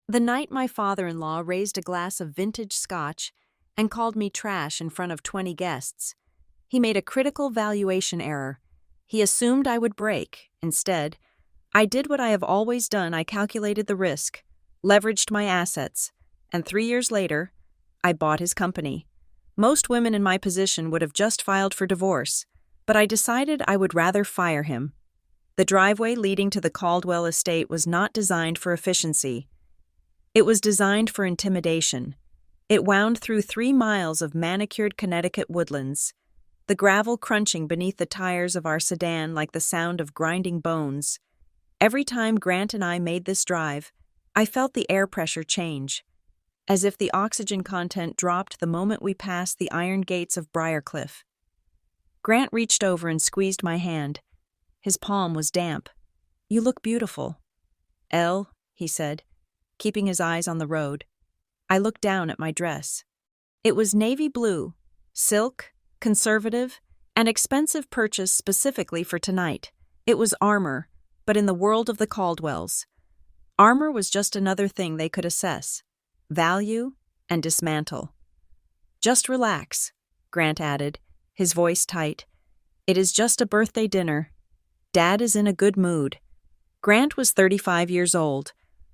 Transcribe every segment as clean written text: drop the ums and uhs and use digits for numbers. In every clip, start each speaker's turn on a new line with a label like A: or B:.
A: The night my father-in-law raised a glass of vintage scotch and called me trash in front of 20 guests, he made a critical valuation error. He assumed I would break. Instead, I did what I have always done. I calculated the risk, leveraged my assets, and 3 years later, I bought his company. Most women in my position would have just filed for divorce, but I decided I would rather fire him. The driveway leading to the Caldwell estate was not designed for efficiency. It was designed for intimidation. It wound through 3 miles of manicured Connecticut woodlands, the gravel crunching beneath the tires of our sedan like the sound of grinding bones. Every time Grant and I made this drive, I felt the air pressure change, as if the oxygen content dropped the moment we passed the iron gates of Briarcliff. Grant reached over and squeezed my hand. His palm was damp. "You look beautiful." "Elle," he said, keeping his eyes on the road. I looked down at my dress. It was navy blue, silk, conservative, an expensive purchase specifically for tonight. It was armor, but in the world of the Caldwells, armor was just another thing they could assess, value, and dismantle. "Just relax," Grant added, his voice tight. "It is just a birthday dinner. Dad is in a good mood." Grant was 35 years old,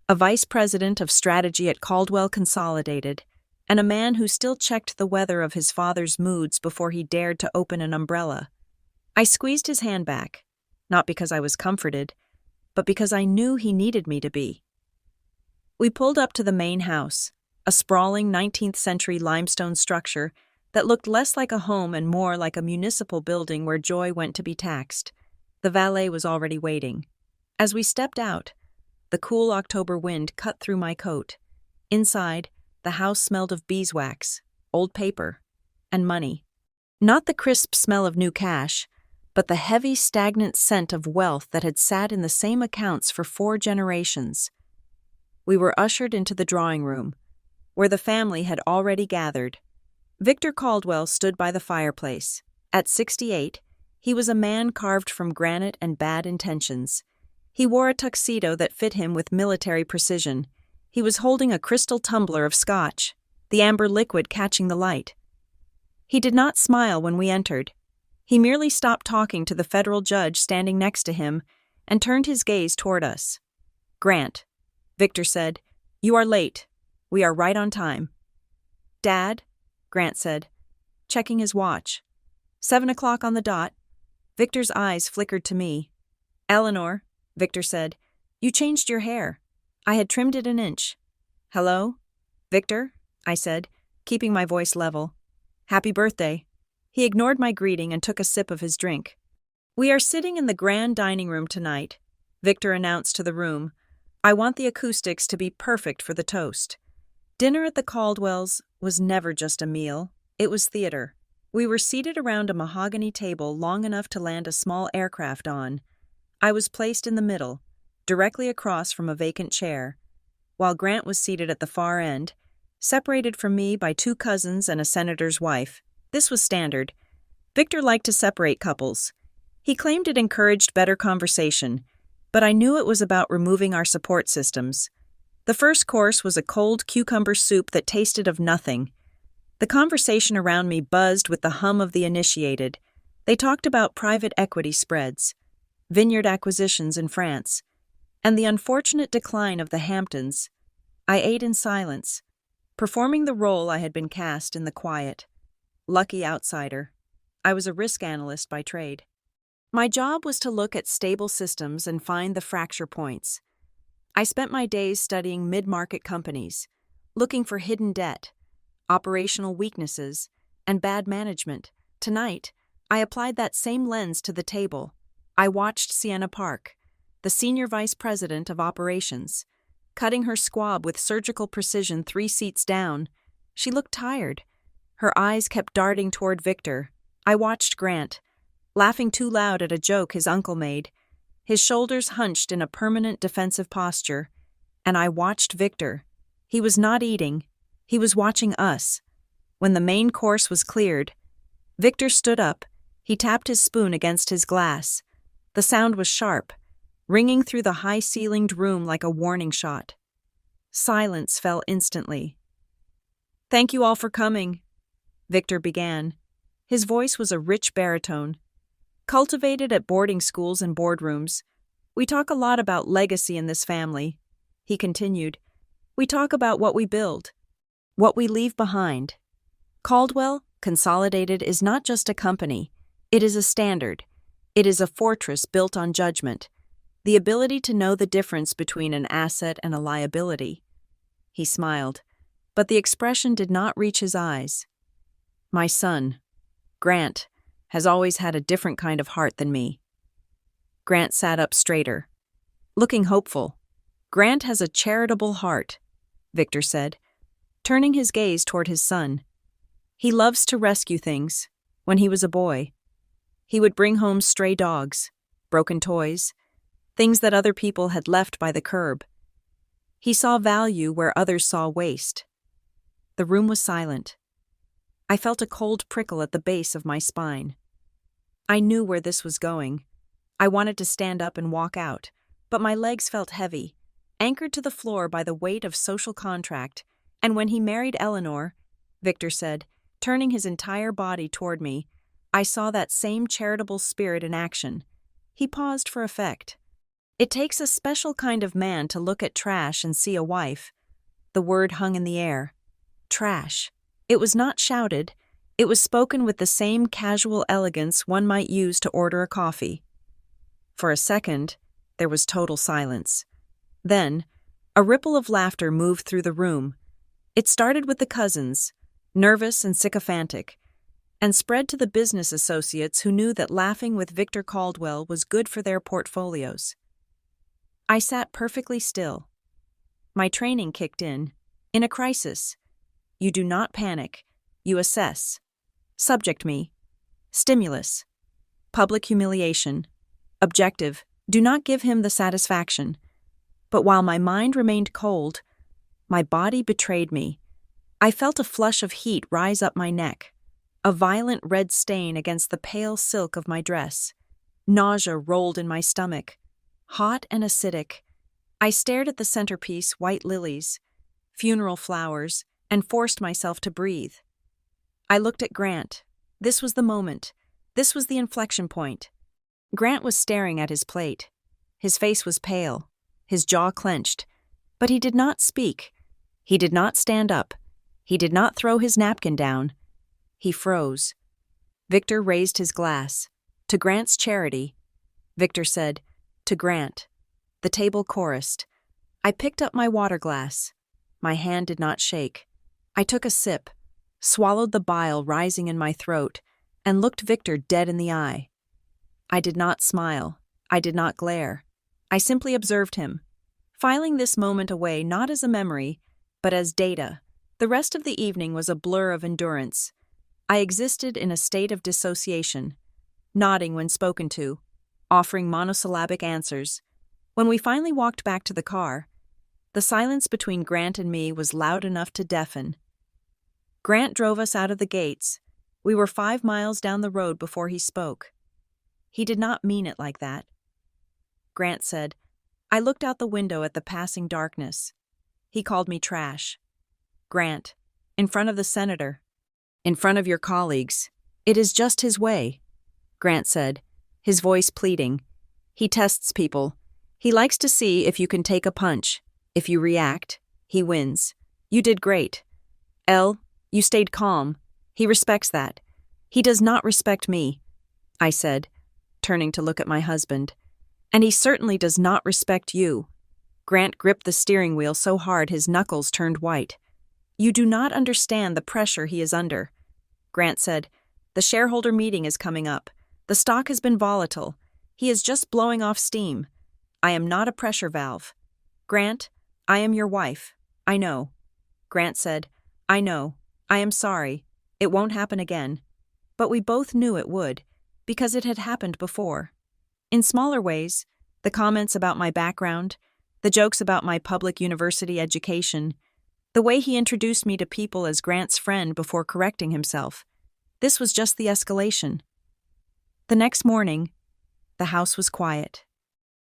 A: a vice president of strategy at Caldwell Consolidated, and a man who still checked the weather of his father's moods before he dared to open an umbrella. I squeezed his hand back, not because I was comforted, but because I knew he needed me to be. We pulled up to the main house, a sprawling 19th-century limestone structure that looked less like a home and more like a municipal building where joy went to be taxed. The valet was already waiting. As we stepped out, the cool October wind cut through my coat. Inside, the house smelled of beeswax, old paper, and money. Not the crisp smell of new cash, but the heavy, stagnant scent of wealth that had sat in the same accounts for 4 generations. We were ushered into the drawing room, where the family had already gathered. Victor Caldwell stood by the fireplace. At 68, he was a man carved from granite and bad intentions. He wore a tuxedo that fit him with military precision. He was holding a crystal tumbler of scotch, the amber liquid catching the light. He did not smile when we entered. He merely stopped talking to the federal judge standing next to him and turned his gaze toward us. "Grant," Victor said, "you are late. We are right on time." "Dad," Grant said, checking his watch. 7 o'clock on the dot. Victor's eyes flickered to me. "Eleanor," Victor said, "you changed your hair. I had trimmed it an inch." "Hello? Victor?" I said, keeping my voice level. "Happy birthday." He ignored my greeting and took a sip of his drink. "We are sitting in the grand dining room tonight," Victor announced to the room. "I want the acoustics to be perfect for the toast." Dinner at the Caldwells was never just a meal, it was theater. We were seated around a mahogany table long enough to land a small aircraft on. I was placed in the middle, directly across from a vacant chair, while Grant was seated at the far end, separated from me by 2 cousins and a senator's wife. This was standard. Victor liked to separate couples. He claimed it encouraged better conversation, but I knew it was about removing our support systems. The first course was a cold cucumber soup that tasted of nothing. The conversation around me buzzed with the hum of the initiated. They talked about private equity spreads, vineyard acquisitions in France, and the unfortunate decline of the Hamptons. I ate in silence, performing the role I had been cast in the quiet. Lucky outsider. I was a risk analyst by trade. My job was to look at stable systems and find the fracture points. I spent my days studying mid-market companies, looking for hidden debt, operational weaknesses, and bad management. Tonight, I applied that same lens to the table. I watched Sienna Park, the senior vice president of operations, cutting her squab with surgical precision 3 seats down. She looked tired. Her eyes kept darting toward Victor. I watched Grant, laughing too loud at a joke his uncle made, his shoulders hunched in a permanent defensive posture. And I watched Victor. He was not eating. He was watching us. When the main course was cleared, Victor stood up. He tapped his spoon against his glass. The sound was sharp, ringing through the high-ceilinged room like a warning shot. Silence fell instantly. "Thank you all for coming," Victor began. His voice was a rich baritone. "Cultivated at boarding schools and boardrooms. We talk a lot about legacy in this family," he continued. "We talk about what we build, what we leave behind. Caldwell Consolidated is not just a company, it is a standard. It is a fortress built on judgment, the ability to know the difference between an asset and a liability." He smiled, but the expression did not reach his eyes. "My son, Grant, has always had a different kind of heart than me." Grant sat up straighter, looking hopeful. "Grant has a charitable heart," Victor said, turning his gaze toward his son. "He loves to rescue things. When he was a boy, he would bring home stray dogs, broken toys, things that other people had left by the curb. He saw value where others saw waste." The room was silent. I felt a cold prickle at the base of my spine. I knew where this was going. I wanted to stand up and walk out, but my legs felt heavy, anchored to the floor by the weight of social contract. "And when he married Eleanor," Victor said, turning his entire body toward me, "I saw that same charitable spirit in action." He paused for effect. "It takes a special kind of man to look at trash and see a wife." The word hung in the air. Trash. It was not shouted. It was spoken with the same casual elegance one might use to order a coffee. For a second, there was total silence. Then, a ripple of laughter moved through the room. It started with the cousins, nervous and sycophantic, and spread to the business associates who knew that laughing with Victor Caldwell was good for their portfolios. I sat perfectly still. My training kicked in a crisis. You do not panic. You assess. Subject me. Stimulus. Public humiliation. Objective. Do not give him the satisfaction. But while my mind remained cold, my body betrayed me. I felt a flush of heat rise up my neck, a violent red stain against the pale silk of my dress. Nausea rolled in my stomach, hot and acidic. I stared at the centerpiece, white lilies, funeral flowers, and forced myself to breathe. I looked at Grant. This was the moment. This was the inflection point. Grant was staring at his plate. His face was pale, his jaw clenched, but he did not speak. He did not stand up. He did not throw his napkin down. He froze. Victor raised his glass. "To Grant's charity." Victor said, "To Grant." The table chorused. I picked up my water glass. My hand did not shake. I took a sip, swallowed the bile rising in my throat, and looked Victor dead in the eye. I did not smile. I did not glare. I simply observed him, filing this moment away not as a memory, but as data. The rest of the evening was a blur of endurance. I existed in a state of dissociation, nodding when spoken to, offering monosyllabic answers. When we finally walked back to the car, the silence between Grant and me was loud enough to deafen. Grant drove us out of the gates. We were 5 miles down the road before he spoke. He did not mean it like that. Grant said, I looked out the window at the passing darkness. He called me trash. Grant, in front of the senator, in front of your colleagues. It is just his way, Grant said, his voice pleading. He tests people. He likes to see if you can take a punch. If you react, he wins. You did great. You stayed calm. He respects that. He does not respect me, I said, turning to look at my husband. And he certainly does not respect you. Grant gripped the steering wheel so hard his knuckles turned white. You do not understand the pressure he is under. Grant said, the shareholder meeting is coming up. The stock has been volatile. He is just blowing off steam. I am not a pressure valve. Grant, I am your wife. I know. Grant said, I know. I am sorry. It won't happen again. But we both knew it would, because it had happened before. In smaller ways, the comments about my background, the jokes about my public university education, the way he introduced me to people as Grant's friend before correcting himself. This was just the escalation. The next morning, the house was quiet.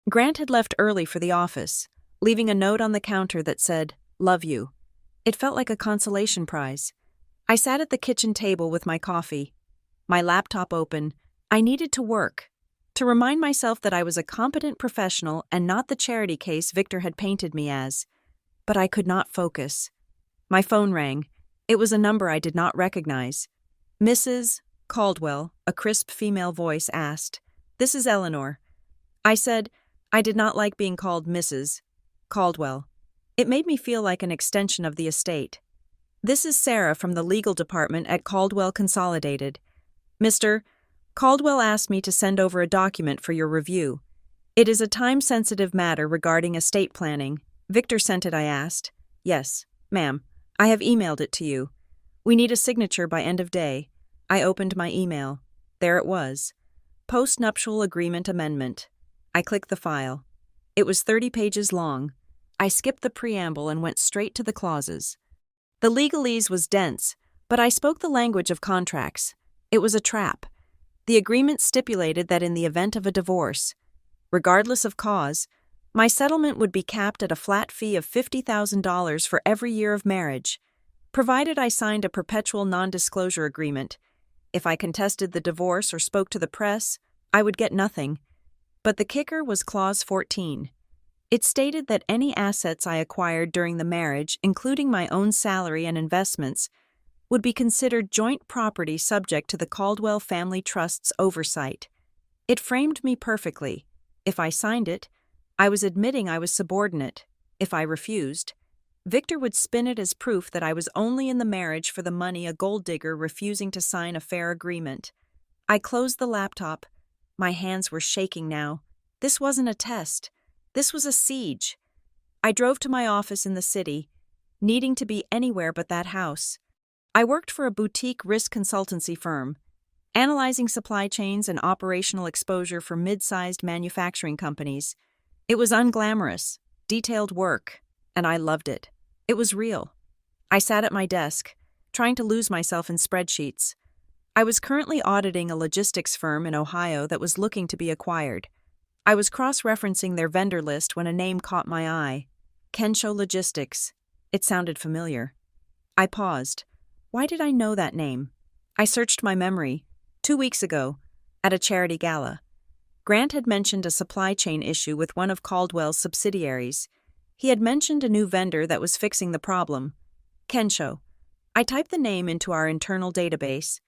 A: Grant had left early for the office, leaving a note on the counter that said, Love you. It felt like a consolation prize. I sat at the kitchen table with my coffee, my laptop open. I needed to work, to remind myself that I was a competent professional and not the charity case Victor had painted me as. But I could not focus. My phone rang. It was a number I did not recognize. Mrs. Caldwell, a crisp female voice asked, "This is Eleanor." I said, I did not like being called Mrs. Caldwell. It made me feel like an extension of the estate. "This is Sarah from the legal department at Caldwell Consolidated. Mr. Caldwell asked me to send over a document for your review. It is a time-sensitive matter regarding estate planning." "Victor sent it," I asked. "Yes, ma'am. I have emailed it to you. We need a signature by end of day." I opened my email. There it was. Post-nuptial agreement amendment. I clicked the file. It was 30 pages long. I skipped the preamble and went straight to the clauses. The legalese was dense, but I spoke the language of contracts. It was a trap. The agreement stipulated that in the event of a divorce, regardless of cause, my settlement would be capped at a flat fee of $50,000 for every year of marriage, provided I signed a perpetual non-disclosure agreement. If I contested the divorce or spoke to the press, I would get nothing. But the kicker was Clause 14. It stated that any assets I acquired during the marriage, including my own salary and investments, would be considered joint property subject to the Caldwell Family Trust's oversight. It framed me perfectly. If I signed it, I was admitting I was subordinate. If I refused, Victor would spin it as proof that I was only in the marriage for the money, a gold digger refusing to sign a fair agreement. I closed the laptop. My hands were shaking now. This wasn't a test. This was a siege. I drove to my office in the city, needing to be anywhere but that house. I worked for a boutique risk consultancy firm, analyzing supply chains and operational exposure for mid-sized manufacturing companies. It was unglamorous, detailed work, and I loved it. It was real. I sat at my desk, trying to lose myself in spreadsheets. I was currently auditing a logistics firm in Ohio that was looking to be acquired. I was cross-referencing their vendor list when a name caught my eye. Kensho Logistics. It sounded familiar. I paused. Why did I know that name? I searched my memory. 2 weeks ago, at a charity gala, Grant had mentioned a supply chain issue with one of Caldwell's subsidiaries. He had mentioned a new vendor that was fixing the problem. Kensho. I typed the name into our internal database.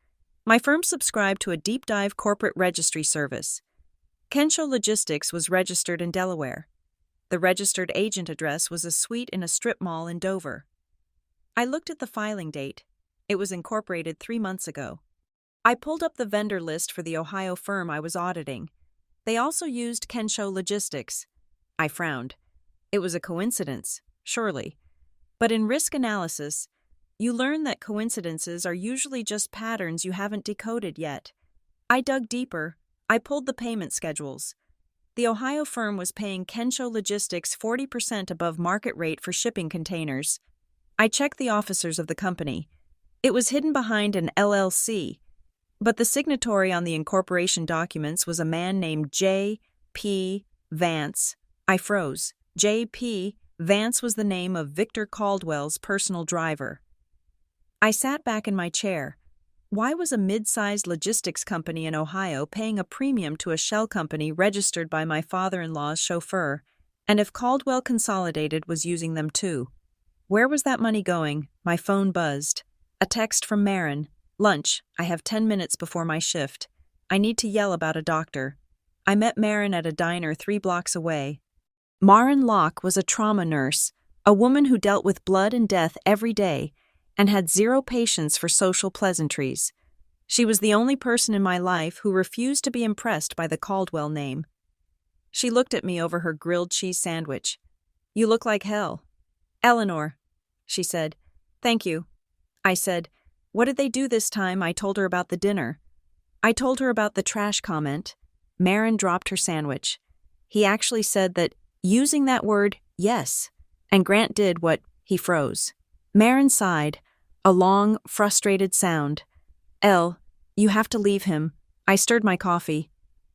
A: My firm subscribed to a deep-dive corporate registry service. Kensho Logistics was registered in Delaware. The registered agent address was a suite in a strip mall in Dover. I looked at the filing date. It was incorporated 3 months ago. I pulled up the vendor list for the Ohio firm I was auditing. They also used Kensho Logistics. I frowned. It was a coincidence, surely. But in risk analysis, you learn that coincidences are usually just patterns you haven't decoded yet. I dug deeper. I pulled the payment schedules. The Ohio firm was paying Kensho Logistics 40% above market rate for shipping containers. I checked the officers of the company. It was hidden behind an LLC, but the signatory on the incorporation documents was a man named J.P. Vance. I froze. J.P. Vance was the name of Victor Caldwell's personal driver. I sat back in my chair. Why was a mid-sized logistics company in Ohio paying a premium to a shell company registered by my father-in-law's chauffeur, and if Caldwell Consolidated was using them too? Where was that money going? My phone buzzed. A text from Marin. Lunch. I have 10 minutes before my shift. I need to yell about a doctor. I met Marin at a diner 3 blocks away. Marin Locke was a trauma nurse, a woman who dealt with blood and death every day, and had zero patience for social pleasantries. She was the only person in my life who refused to be impressed by the Caldwell name. She looked at me over her grilled cheese sandwich. "You look like hell." "Eleanor," she said. "Thank you." I said, "What did they do this time?" I told her about the dinner. I told her about the trash comment. Marin dropped her sandwich. He actually said that, using that word, yes, and Grant did what, he froze. Marin sighed, a long, frustrated sound. "Elle, you have to leave him." I stirred my coffee.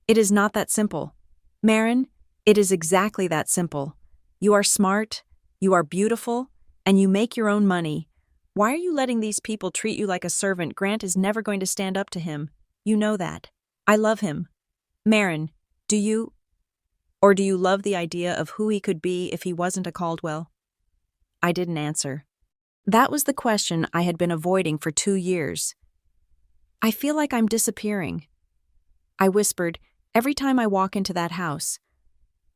A: "It is not that simple." "Marin, it is exactly that simple. You are smart, you are beautiful, and you make your own money. Why are you letting these people treat you like a servant? Grant is never going to stand up to him. You know that. I love him. Marin, do you? Or do you love the idea of who he could be if he wasn't a Caldwell? I didn't answer. That was the question I had been avoiding for 2 years. I feel like I'm disappearing. I whispered, every time I walk into that house.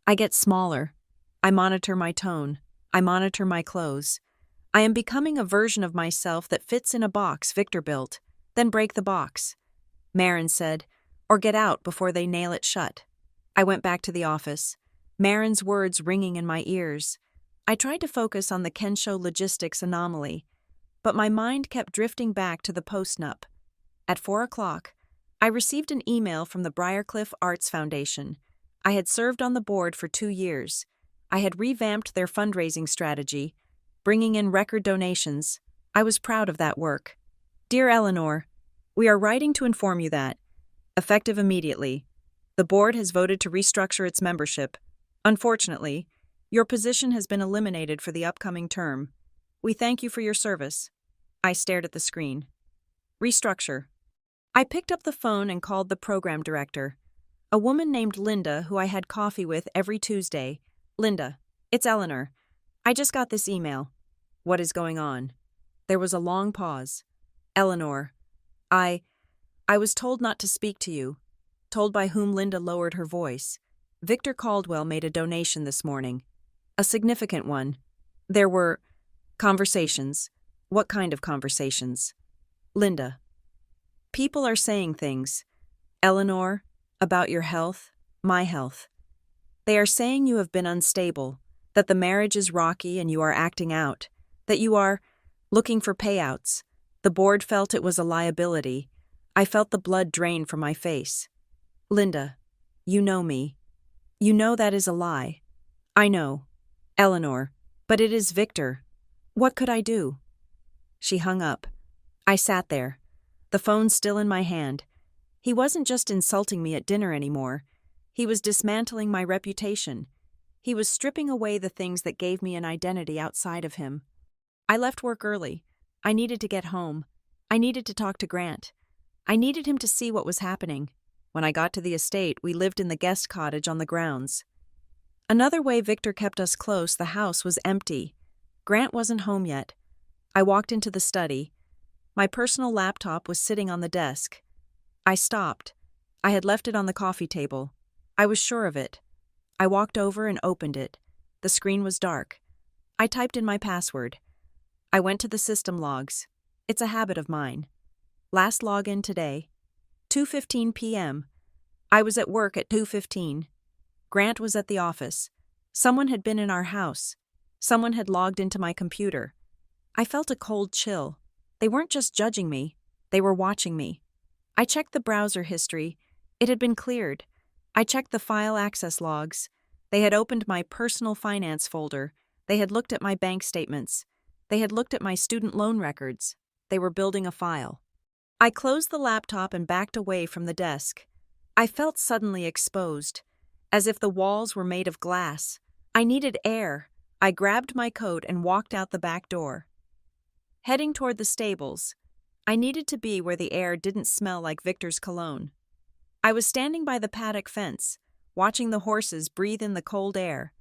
A: I get smaller. I monitor my tone. I monitor my clothes. I am becoming a version of myself that fits in a box Victor built. Then break the box. Marin said, or get out before they nail it shut. I went back to the office, Marin's words ringing in my ears. I tried to focus on the Kensho logistics anomaly, but my mind kept drifting back to the post-nup. At 4 o'clock, I received an email from the Briarcliff Arts Foundation. I had served on the board for 2 years. I had revamped their fundraising strategy, bringing in record donations. I was proud of that work. Dear Eleanor, we are writing to inform you that, effective immediately, the board has voted to restructure its membership. Unfortunately, your position has been eliminated for the upcoming term. We thank you for your service. I stared at the screen. Restructure. I picked up the phone and called the program director, a woman named Linda who I had coffee with every Tuesday. Linda, it's Eleanor. I just got this email. What is going on? There was a long pause. Eleanor, I was told not to speak to you. Told by whom? Linda lowered her voice. Victor Caldwell made a donation this morning. A significant one. There were conversations. What kind of conversations? Linda. People are saying things. Eleanor, about your health, my health. They are saying you have been unstable, that the marriage is rocky and you are acting out, that you are looking for payouts. The board felt it was a liability. I felt the blood drain from my face. Linda, you know me. You know that is a lie. I know. Eleanor, but it is Victor. What could I do? She hung up. I sat there, the phone still in my hand. He wasn't just insulting me at dinner anymore. He was dismantling my reputation. He was stripping away the things that gave me an identity outside of him. I left work early. I needed to get home. I needed to talk to Grant. I needed him to see what was happening. When I got to the estate, we lived in the guest cottage on the grounds. Another way Victor kept us close, the house was empty. Grant wasn't home yet. I walked into the study. My personal laptop was sitting on the desk. I stopped. I had left it on the coffee table. I was sure of it. I walked over and opened it. The screen was dark. I typed in my password. I went to the system logs. It's a habit of mine. Last login today. 2:15 p.m. I was at work at 2:15. Grant was at the office. Someone had been in our house. Someone had logged into my computer. I felt a cold chill. They weren't just judging me. They were watching me. I checked the browser history. It had been cleared. I checked the file access logs. They had opened my personal finance folder. They had looked at my bank statements. They had looked at my student loan records. They were building a file. I closed the laptop and backed away from the desk. I felt suddenly exposed, as if the walls were made of glass. I needed air. I grabbed my coat and walked out the back door. Heading toward the stables, I needed to be where the air didn't smell like Victor's cologne. I was standing by the paddock fence, watching the horses breathe in the cold air,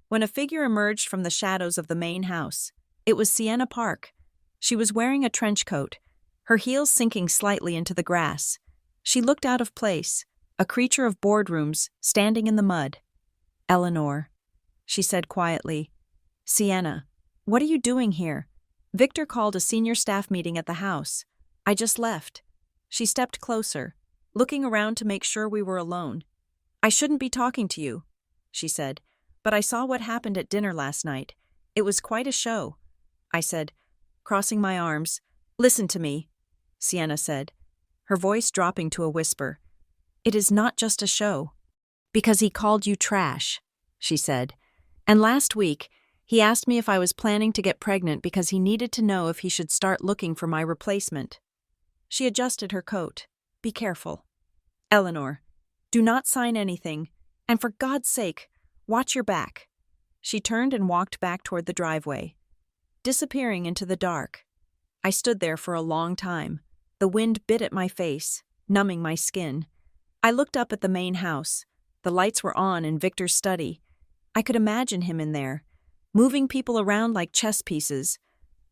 A: when a figure emerged from the shadows of the main house. It was Sienna Park. She was wearing a trench coat, her heels sinking slightly into the grass. She looked out of place, a creature of boardrooms, standing in the mud. Eleanor, she said quietly. Sienna, what are you doing here? Victor called a senior staff meeting at the house. I just left. She stepped closer, looking around to make sure we were alone. I shouldn't be talking to you, she said, but I saw what happened at dinner last night. It was quite a show, I said, crossing my arms. Listen to me, Sienna said, her voice dropping to a whisper. It is not just a show. Because he called you trash, she said. And last week, he asked me if I was planning to get pregnant because he needed to know if he should start looking for my replacement. She adjusted her coat. Be careful. Eleanor, do not sign anything, and for God's sake, watch your back. She turned and walked back toward the driveway. disappearing into the dark. I stood there for a long time. The wind bit at my face, numbing my skin. I looked up at the main house. The lights were on in Victor's study. I could imagine him in there, moving people around like chess pieces,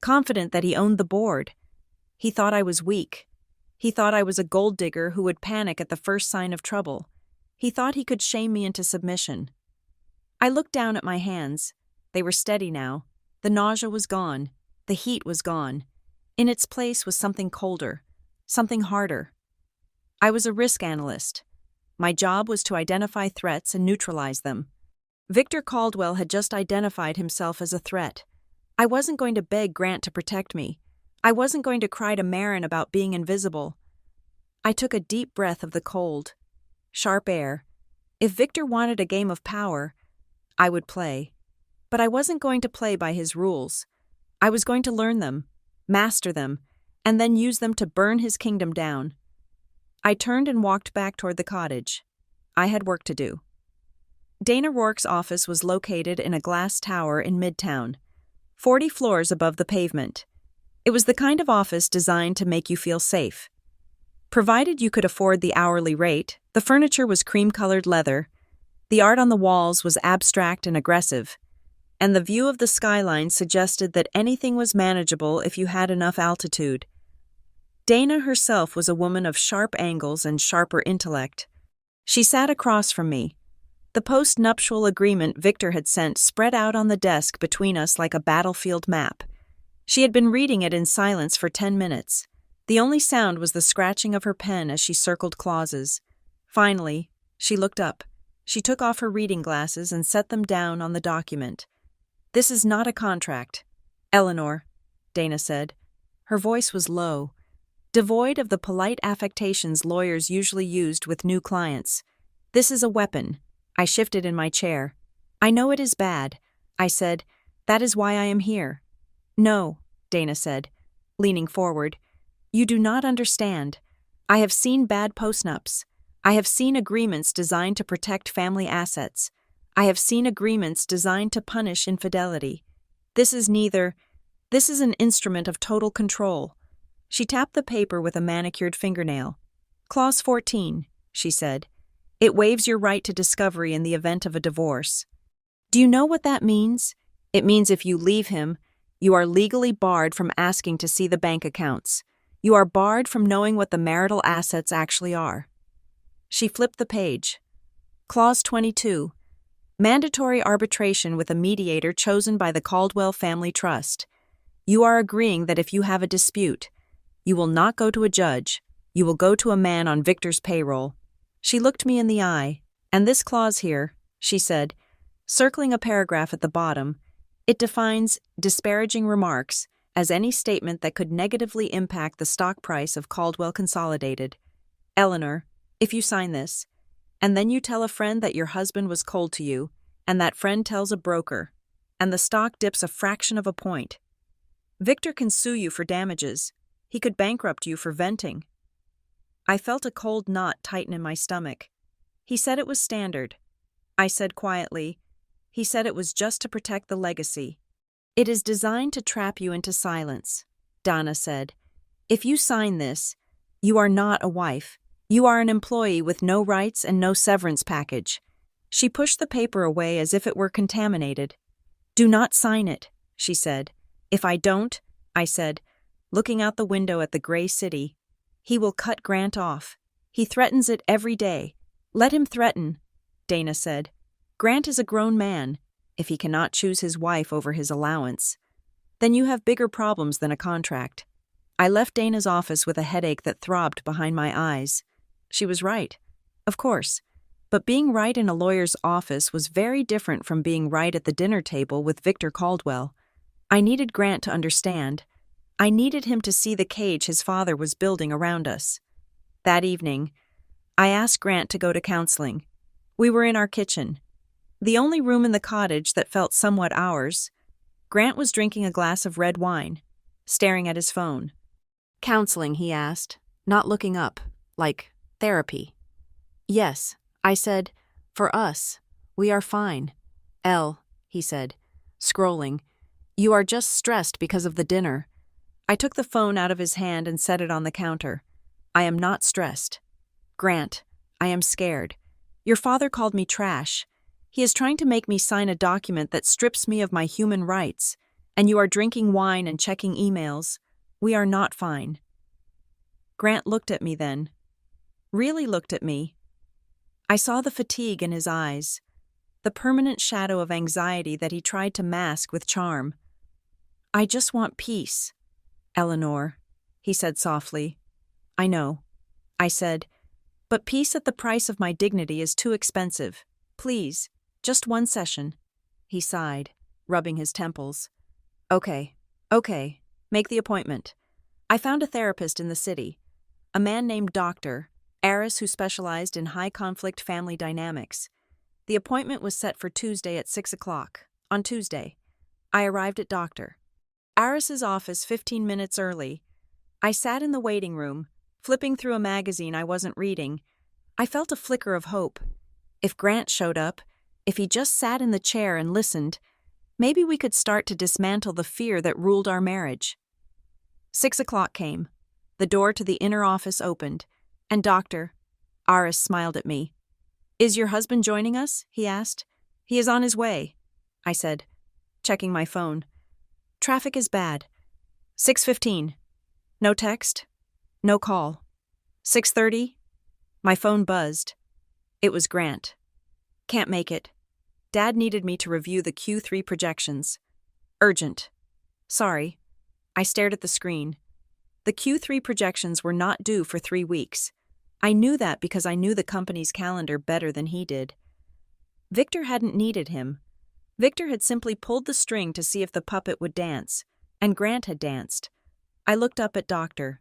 A: confident that he owned the board. He thought I was weak. He thought I was a gold digger who would panic at the first sign of trouble. He thought he could shame me into submission. I looked down at my hands. They were steady now. The nausea was gone. The heat was gone. In its place was something colder, something harder. I was a risk analyst. My job was to identify threats and neutralize them. Victor Caldwell had just identified himself as a threat. I wasn't going to beg Grant to protect me. I wasn't going to cry to Marin about being invisible. I took a deep breath of the cold, sharp air. If Victor wanted a game of power, I would play. But I wasn't going to play by his rules. I was going to learn them, master them, and then use them to burn his kingdom down. I turned and walked back toward the cottage. I had work to do. Dana Rourke's office was located in a glass tower in Midtown, 40 floors above the pavement. It was the kind of office designed to make you feel safe. Provided you could afford the hourly rate, the furniture was cream-colored leather, the art on the walls was abstract and aggressive, and the view of the skyline suggested that anything was manageable if you had enough altitude. Dana herself was a woman of sharp angles and sharper intellect. She sat across from me. The post-nuptial agreement Victor had sent spread out on the desk between us like a battlefield map. She had been reading it in silence for 10 minutes. The only sound was the scratching of her pen as she circled clauses. Finally, she looked up. She took off her reading glasses and set them down on the document. "This is not a contract, Eleanor," Dana said. Her voice was low, devoid of the polite affectations lawyers usually used with new clients. "This is a weapon." I shifted in my chair. "I know it is bad," I said. "That is why I am here." "No," Dana said, leaning forward. "You do not understand. I have seen bad postnups. I have seen agreements designed to protect family assets. I have seen agreements designed to punish infidelity. This is neither. This is an instrument of total control." She tapped the paper with a manicured fingernail. "Clause 14, she said. "It waives your right to discovery in the event of a divorce." Do you know what that means? It means if you leave him, you are legally barred from asking to see the bank accounts. You are barred from knowing what the marital assets actually are. She flipped the page. Clause 22. Mandatory arbitration with a mediator chosen by the Caldwell Family Trust. You are agreeing that if you have a dispute, you will not go to a judge. You will go to a man on Victor's payroll. She looked me in the eye. "And this clause here," she said, circling a paragraph at the bottom, "it defines disparaging remarks as any statement that could negatively impact the stock price of Caldwell Consolidated. Eleanor, if you sign this, and then you tell a friend that your husband was cold to you, and that friend tells a broker, and the stock dips a fraction of a point, Victor can sue you for damages. He could bankrupt you for venting." I felt a cold knot tighten in my stomach. "He said it was standard." I said quietly, "He said it was just to protect the legacy." "It is designed to trap you into silence," Dana said. "If you sign this, you are not a wife. You are an employee with no rights and no severance package." She pushed the paper away as if it were contaminated. "Do not sign it," she said. "If I don't," I said, looking out the window at the gray city, "he will cut Grant off. He threatens it every day. Let him threaten," Dana said. "Grant is a grown man, if he cannot choose his wife over his allowance. Then you have bigger problems than a contract." I left Dana's office with a headache that throbbed behind my eyes. She was right, of course, but being right in a lawyer's office was very different from being right at the dinner table with Victor Caldwell. I needed Grant to understand. I needed him to see the cage his father was building around us. That evening, I asked Grant to go to counseling. We were in our kitchen, the only room in the cottage that felt somewhat ours. Grant was drinking a glass of red wine, staring at his phone. "Counseling?" he asked, not looking up, like therapy. "Yes," I said, "for us. We are fine." "He said, scrolling. You are just stressed because of the dinner. I took the phone out of his hand and set it on the counter. I am not stressed. Grant, I am scared. Your father called me trash. He is trying to make me sign a document that strips me of my human rights, and you are drinking wine and checking emails. We are not fine. Grant looked at me then. Really looked at me. I saw the fatigue in his eyes, the permanent shadow of anxiety that he tried to mask with charm. I just want peace, Eleanor, he said softly. I know, I said, but peace at the price of my dignity is too expensive. Please, just one session. He sighed, rubbing his temples. Okay, make the appointment. I found a therapist in the city, a man named Dr. Aris who specialized in high-conflict family dynamics. The appointment was set for Tuesday at 6 o'clock. On Tuesday, I arrived at Dr. Aris's office 15 minutes early. I sat in the waiting room, flipping through a magazine I wasn't reading. I felt a flicker of hope. If Grant showed up, if he just sat in the chair and listened, maybe we could start to dismantle the fear that ruled our marriage. 6 o'clock came. The door to the inner office opened, and Dr. Aris smiled at me. Is your husband joining us? He asked. He is on his way, I said, checking my phone. Traffic is bad. 6:15. No text. No call. 6:30. My phone buzzed. It was Grant. Can't make it. Dad needed me to review the Q3 projections. Urgent. Sorry. I stared at the screen. The Q3 projections were not due for 3 weeks. I knew that because I knew the company's calendar better than he did. Victor hadn't needed him. Victor had simply pulled the string to see if the puppet would dance, and Grant had danced. I looked up at Dr.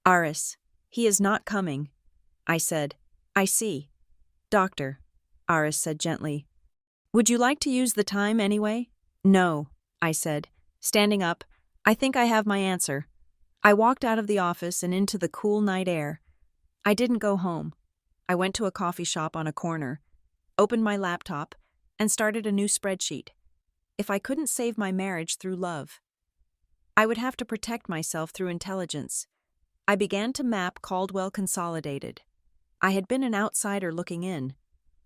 A: Aris. He is not coming. I said, I see. Doctor, Aris said gently. Would you like to use the time anyway? No, I said, standing up. I think I have my answer. I walked out of the office and into the cool night air. I didn't go home. I went to a coffee shop on a corner, opened my laptop, and started a new spreadsheet. If I couldn't save my marriage through love, I would have to protect myself through intelligence. I began to map Caldwell Consolidated. I had been an outsider looking in,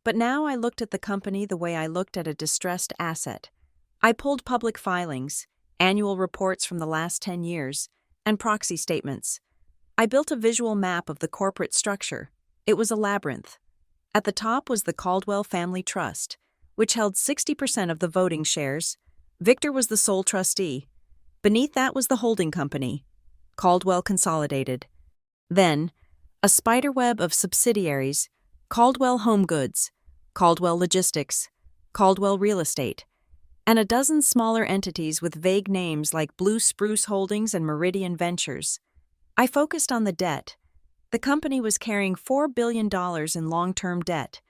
A: but now I looked at the company the way I looked at a distressed asset. I pulled public filings, annual reports from the last 10 years, and proxy statements. I built a visual map of the corporate structure. It was a labyrinth. At the top was the Caldwell Family Trust, which held 60% of the voting shares. Victor was the sole trustee. Beneath that was the holding company, Caldwell Consolidated. Then, a spiderweb of subsidiaries, Caldwell Home Goods, Caldwell Logistics, Caldwell Real Estate, and a dozen smaller entities with vague names like Blue Spruce Holdings and Meridian Ventures. I focused on the debt. The company was carrying $4 billion in long-term debt.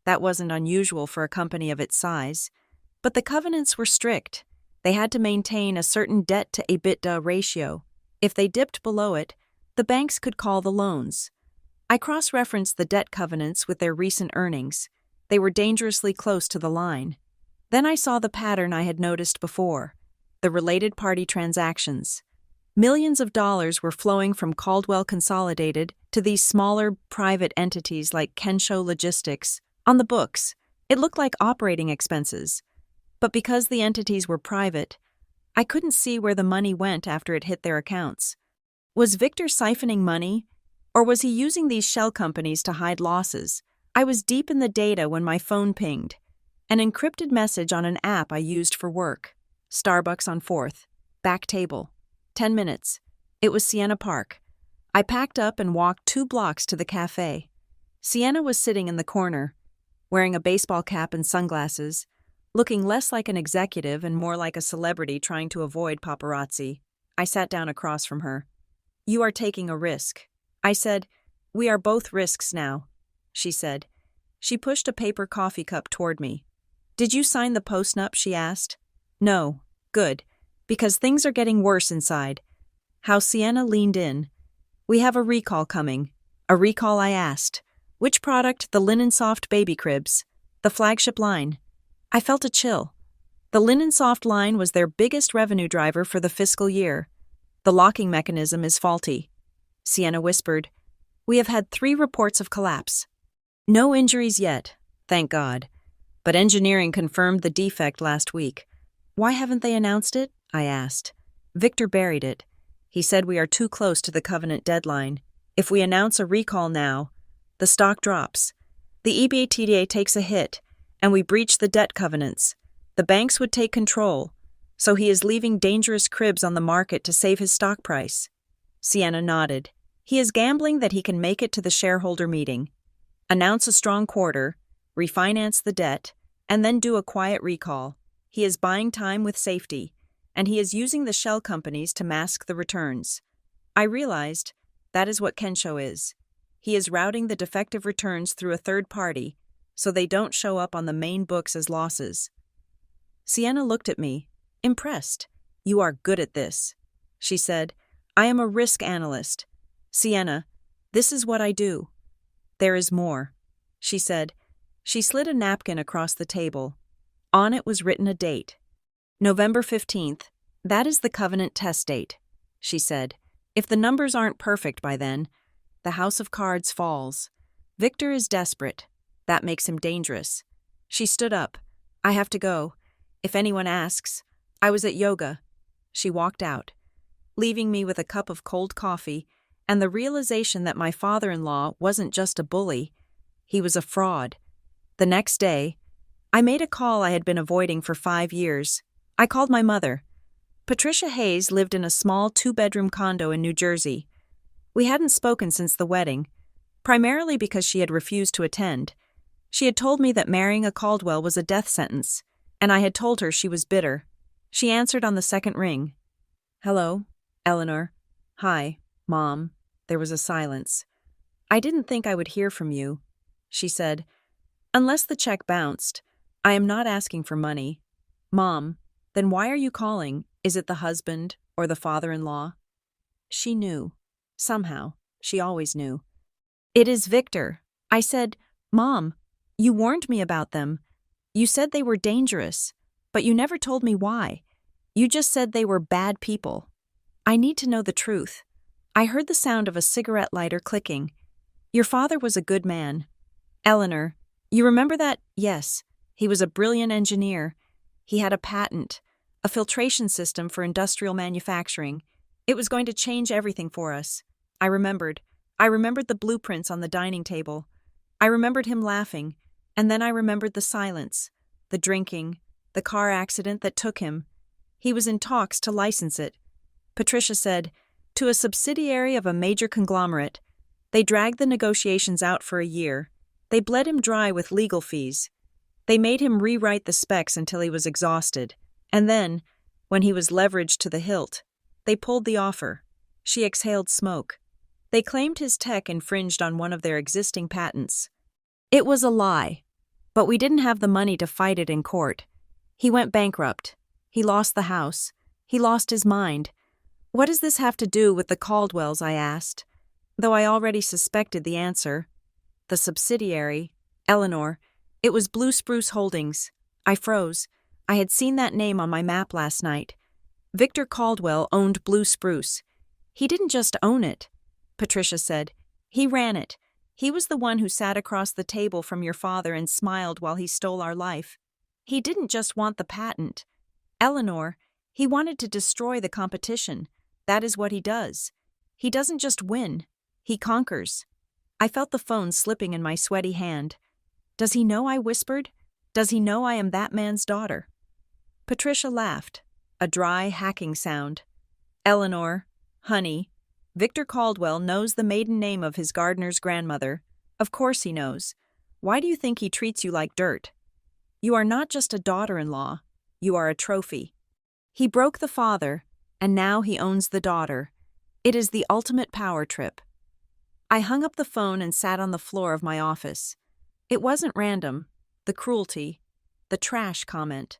A: That wasn't unusual for a company of its size. But the covenants were strict. They had to maintain a certain debt-to-EBITDA ratio. If they dipped below it, the banks could call the loans. I cross-referenced the debt covenants with their recent earnings. They were dangerously close to the line. Then I saw the pattern I had noticed before, the related party transactions. Millions of dollars were flowing from Caldwell Consolidated to these smaller, private entities like Kensho Logistics. On the books, it looked like operating expenses. But because the entities were private, I couldn't see where the money went after it hit their accounts. Was Victor siphoning money, or was he using these shell companies to hide losses? I was deep in the data when my phone pinged. An encrypted message on an app I used for work. Starbucks on 4th. Back table. 10 minutes. It was Sienna Park. I packed up and walked 2 blocks to the cafe. Sienna was sitting in the corner, wearing a baseball cap and sunglasses, looking less like an executive and more like a celebrity trying to avoid paparazzi. I sat down across from her. You are taking a risk. I said, we are both risks now, she said. She pushed a paper coffee cup toward me. Did you sign the post-nup? She asked. No. Good. Because things are getting worse inside. How Sienna leaned in. We have a recall coming. A recall, I asked. Which product? The Linen Soft baby cribs. The flagship line. I felt a chill. The linen soft line was their biggest revenue driver for the fiscal year. The locking mechanism is faulty. Sienna whispered, "We have had 3 reports of collapse. No injuries yet, thank God. But engineering confirmed the defect last week. Why haven't they announced it?" I asked. Victor buried it. He said we are too close to the covenant deadline. If we announce a recall now, the stock drops. The EBITDA takes a hit, and we breach the debt covenants. The banks would take control, so he is leaving dangerous cribs on the market to save his stock price. Sienna nodded. He is gambling that he can make it to the shareholder meeting, announce a strong quarter, refinance the debt, and then do a quiet recall. He is buying time with safety, and he is using the shell companies to mask the returns. I realized that is what Kensho is. He is routing the defective returns through a third party, so they don't show up on the main books as losses. Sienna looked at me, impressed. "You are good at this," she said. "I am a risk analyst. Sienna, this is what I do." "There is more," she said. She slid a napkin across the table. On it was written a date. November 15th. That is the covenant test date, she said. If the numbers aren't perfect by then, the house of cards falls. Victor is desperate. That makes him dangerous. She stood up. "I have to go. If anyone asks, I was at yoga." She walked out, leaving me with a cup of cold coffee and the realization that my father-in-law wasn't just a bully, he was a fraud. The next day, I made a call I had been avoiding for 5 years. I called my mother. Patricia Hayes lived in a small 2-bedroom condo in New Jersey. We hadn't spoken since the wedding, primarily because she had refused to attend. She had told me that marrying a Caldwell was a death sentence, and I had told her she was bitter. She answered on the second ring. "Hello, Eleanor." "Hi, Mom." There was a silence. "I didn't think I would hear from you," she said. "Unless the check bounced. I am not asking for money." "Mom, then why are you calling? Is it the husband or the father-in-law?" She knew. Somehow, she always knew. "It is Victor." I said, "Mom, you warned me about them. You said they were dangerous, but you never told me why. You just said they were bad people. I need to know the truth." I heard the sound of a cigarette lighter clicking. "Your father was a good man. Eleanor, you remember that?" "Yes. He was a brilliant engineer. He had a patent, a filtration system for industrial manufacturing. It was going to change everything for us." I remembered. I remembered the blueprints on the dining table. I remembered him laughing, and then I remembered the silence, the drinking, the car accident that took him. He was in talks to license it. Patricia said, to a subsidiary of a major conglomerate. They dragged the negotiations out for a year. They bled him dry with legal fees. They made him rewrite the specs until he was exhausted. And then, when he was leveraged to the hilt, they pulled the offer. She exhaled smoke. They claimed his tech infringed on one of their existing patents. It was a lie, but we didn't have the money to fight it in court. He went bankrupt. He lost the house. He lost his mind. "What does this have to do with the Caldwells?" I asked, though I already suspected the answer. "The subsidiary, Eleanor, it was Blue Spruce Holdings." I froze. I had seen that name on my map last night. Victor Caldwell owned Blue Spruce. He didn't just own it, Patricia said. He ran it. He was the one who sat across the table from your father and smiled while he stole our life. He didn't just want the patent. Eleanor, he wanted to destroy the competition. That is what he does. He doesn't just win. He conquers. I felt the phone slipping in my sweaty hand. "Does he know?" I whispered. "Does he know I am that man's daughter?" Patricia laughed, a dry, hacking sound. "Eleanor, honey, Victor Caldwell knows the maiden name of his gardener's grandmother. Of course he knows. Why do you think he treats you like dirt? You are not just a daughter-in-law. You are a trophy. He broke the father, and now he owns the daughter. It is the ultimate power trip." I hung up the phone and sat on the floor of my office. It wasn't random. The cruelty, the trash comment,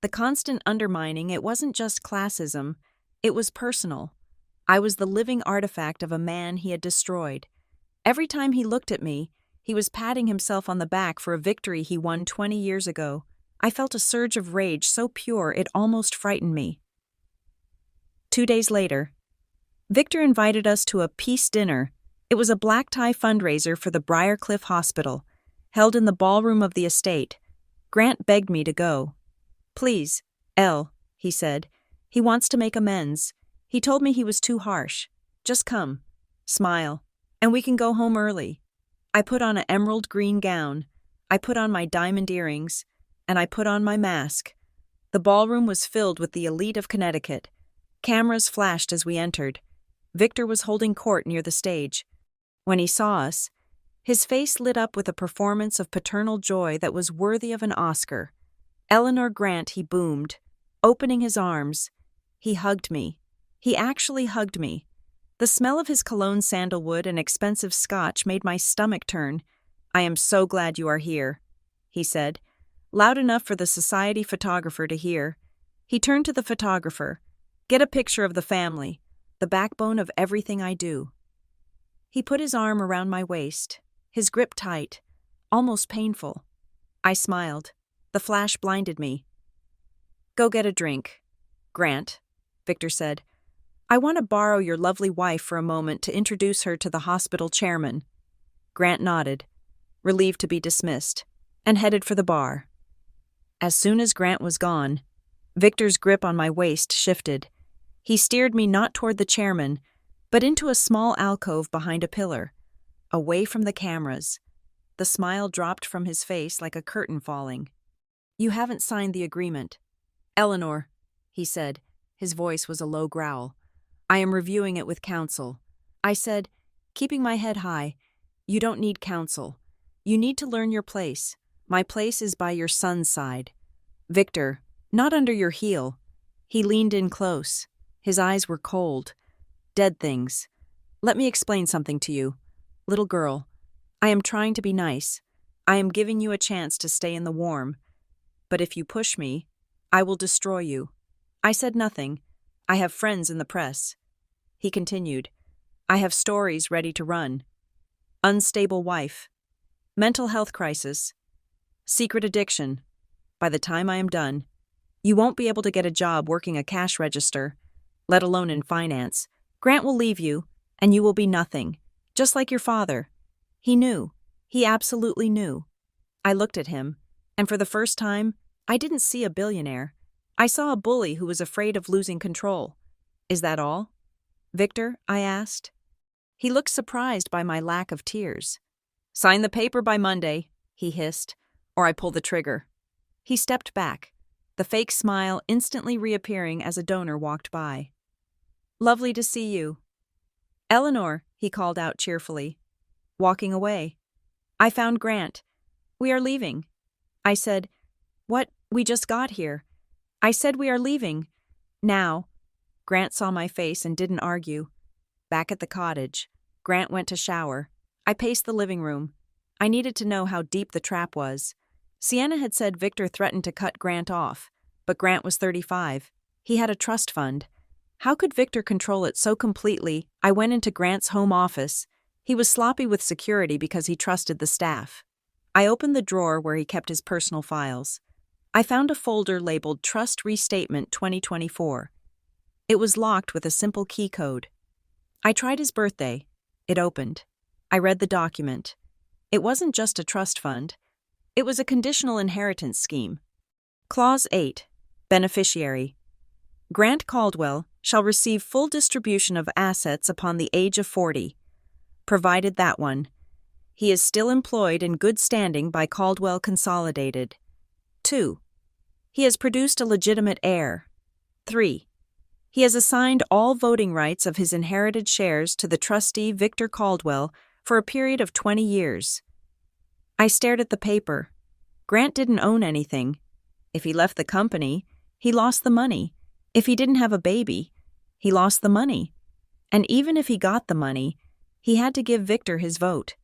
A: the constant undermining, it wasn't just classism. It was personal. I was the living artifact of a man he had destroyed. Every time he looked at me, he was patting himself on the back for a victory he won 20 years ago. I felt a surge of rage so pure it almost frightened me. 2 days later, Victor invited us to a peace dinner. It was a black tie fundraiser for the Briarcliff Hospital, held in the ballroom of the estate. Grant begged me to go. "Please, Elle," he said. "He wants to make amends. He told me he was too harsh. Just come, smile, and we can go home early." I put on an emerald green gown. I put on my diamond earrings, and I put on my mask. The ballroom was filled with the elite of Connecticut. Cameras flashed as we entered. Victor was holding court near the stage. When he saw us, his face lit up with a performance of paternal joy that was worthy of an Oscar. "Eleanor Grant," he boomed, opening his arms. He hugged me. He actually hugged me. The smell of his cologne sandalwood and expensive scotch made my stomach turn. "I am so glad you are here," he said, loud enough for the society photographer to hear. He turned to the photographer. "Get a picture of the family, the backbone of everything I do." He put his arm around my waist, his grip tight, almost painful. I smiled. The flash blinded me. "Go get a drink, Grant," Victor said. "I want to borrow your lovely wife for a moment to introduce her to the hospital chairman." Grant nodded, relieved to be dismissed, and headed for the bar. As soon as Grant was gone, Victor's grip on my waist shifted. He steered me not toward the chairman, but into a small alcove behind a pillar, away from the cameras. The smile dropped from his face like a curtain falling. "You haven't signed the agreement, Eleanor," he said. His voice was a low growl. "I am reviewing it with counsel." I said, keeping my head high, "You don't need counsel. You need to learn your place. My place is by your son's side. Victor, not under your heel." He leaned in close. His eyes were cold. "Dead things. Let me explain something to you. Little girl, I am trying to be nice. I am giving you a chance to stay in the warm. But if you push me, I will destroy you." I said nothing. "I have friends in the press." He continued, "I have stories ready to run. Unstable wife. Mental health crisis. Secret addiction. By the time I am done, you won't be able to get a job working a cash register, let alone in finance. Grant will leave you, and you will be nothing, just like your father." He knew. He absolutely knew. I looked at him, and for the first time, I didn't see a billionaire. I saw a bully who was afraid of losing control. "Is that all, Victor?" I asked. He looked surprised by my lack of tears. "Sign the paper by Monday," he hissed, "or I pull the trigger." He stepped back, the fake smile instantly reappearing as a donor walked by. "Lovely to see you." "Eleanor," he called out cheerfully, walking away. I found Grant. "We are leaving." I said, "What? We just got here." I said we are leaving. "Now." Grant saw my face and didn't argue. Back at the cottage, Grant went to shower. I paced the living room. I needed to know how deep the trap was. Sienna had said Victor threatened to cut Grant off, but Grant was 35. He had a trust fund. How could Victor control it so completely? I went into Grant's home office. He was sloppy with security because he trusted the staff. I opened the drawer where he kept his personal files. I found a folder labeled Trust Restatement 2024. It was locked with a simple key code. I tried his birthday. It opened. I read the document. It wasn't just a trust fund. It was a conditional inheritance scheme. Clause 8. Beneficiary. Grant Caldwell shall receive full distribution of assets upon the age of 40, provided that one. He is still employed in good standing by Caldwell Consolidated. 2. He has produced a legitimate heir. 3. He has assigned all voting rights of his inherited shares to the trustee Victor Caldwell for a period of 20 years. I stared at the paper. Grant didn't own anything. If he left the company, he lost the money. If he didn't have a baby, he lost the money. And even if he got the money, he had to give Victor his vote.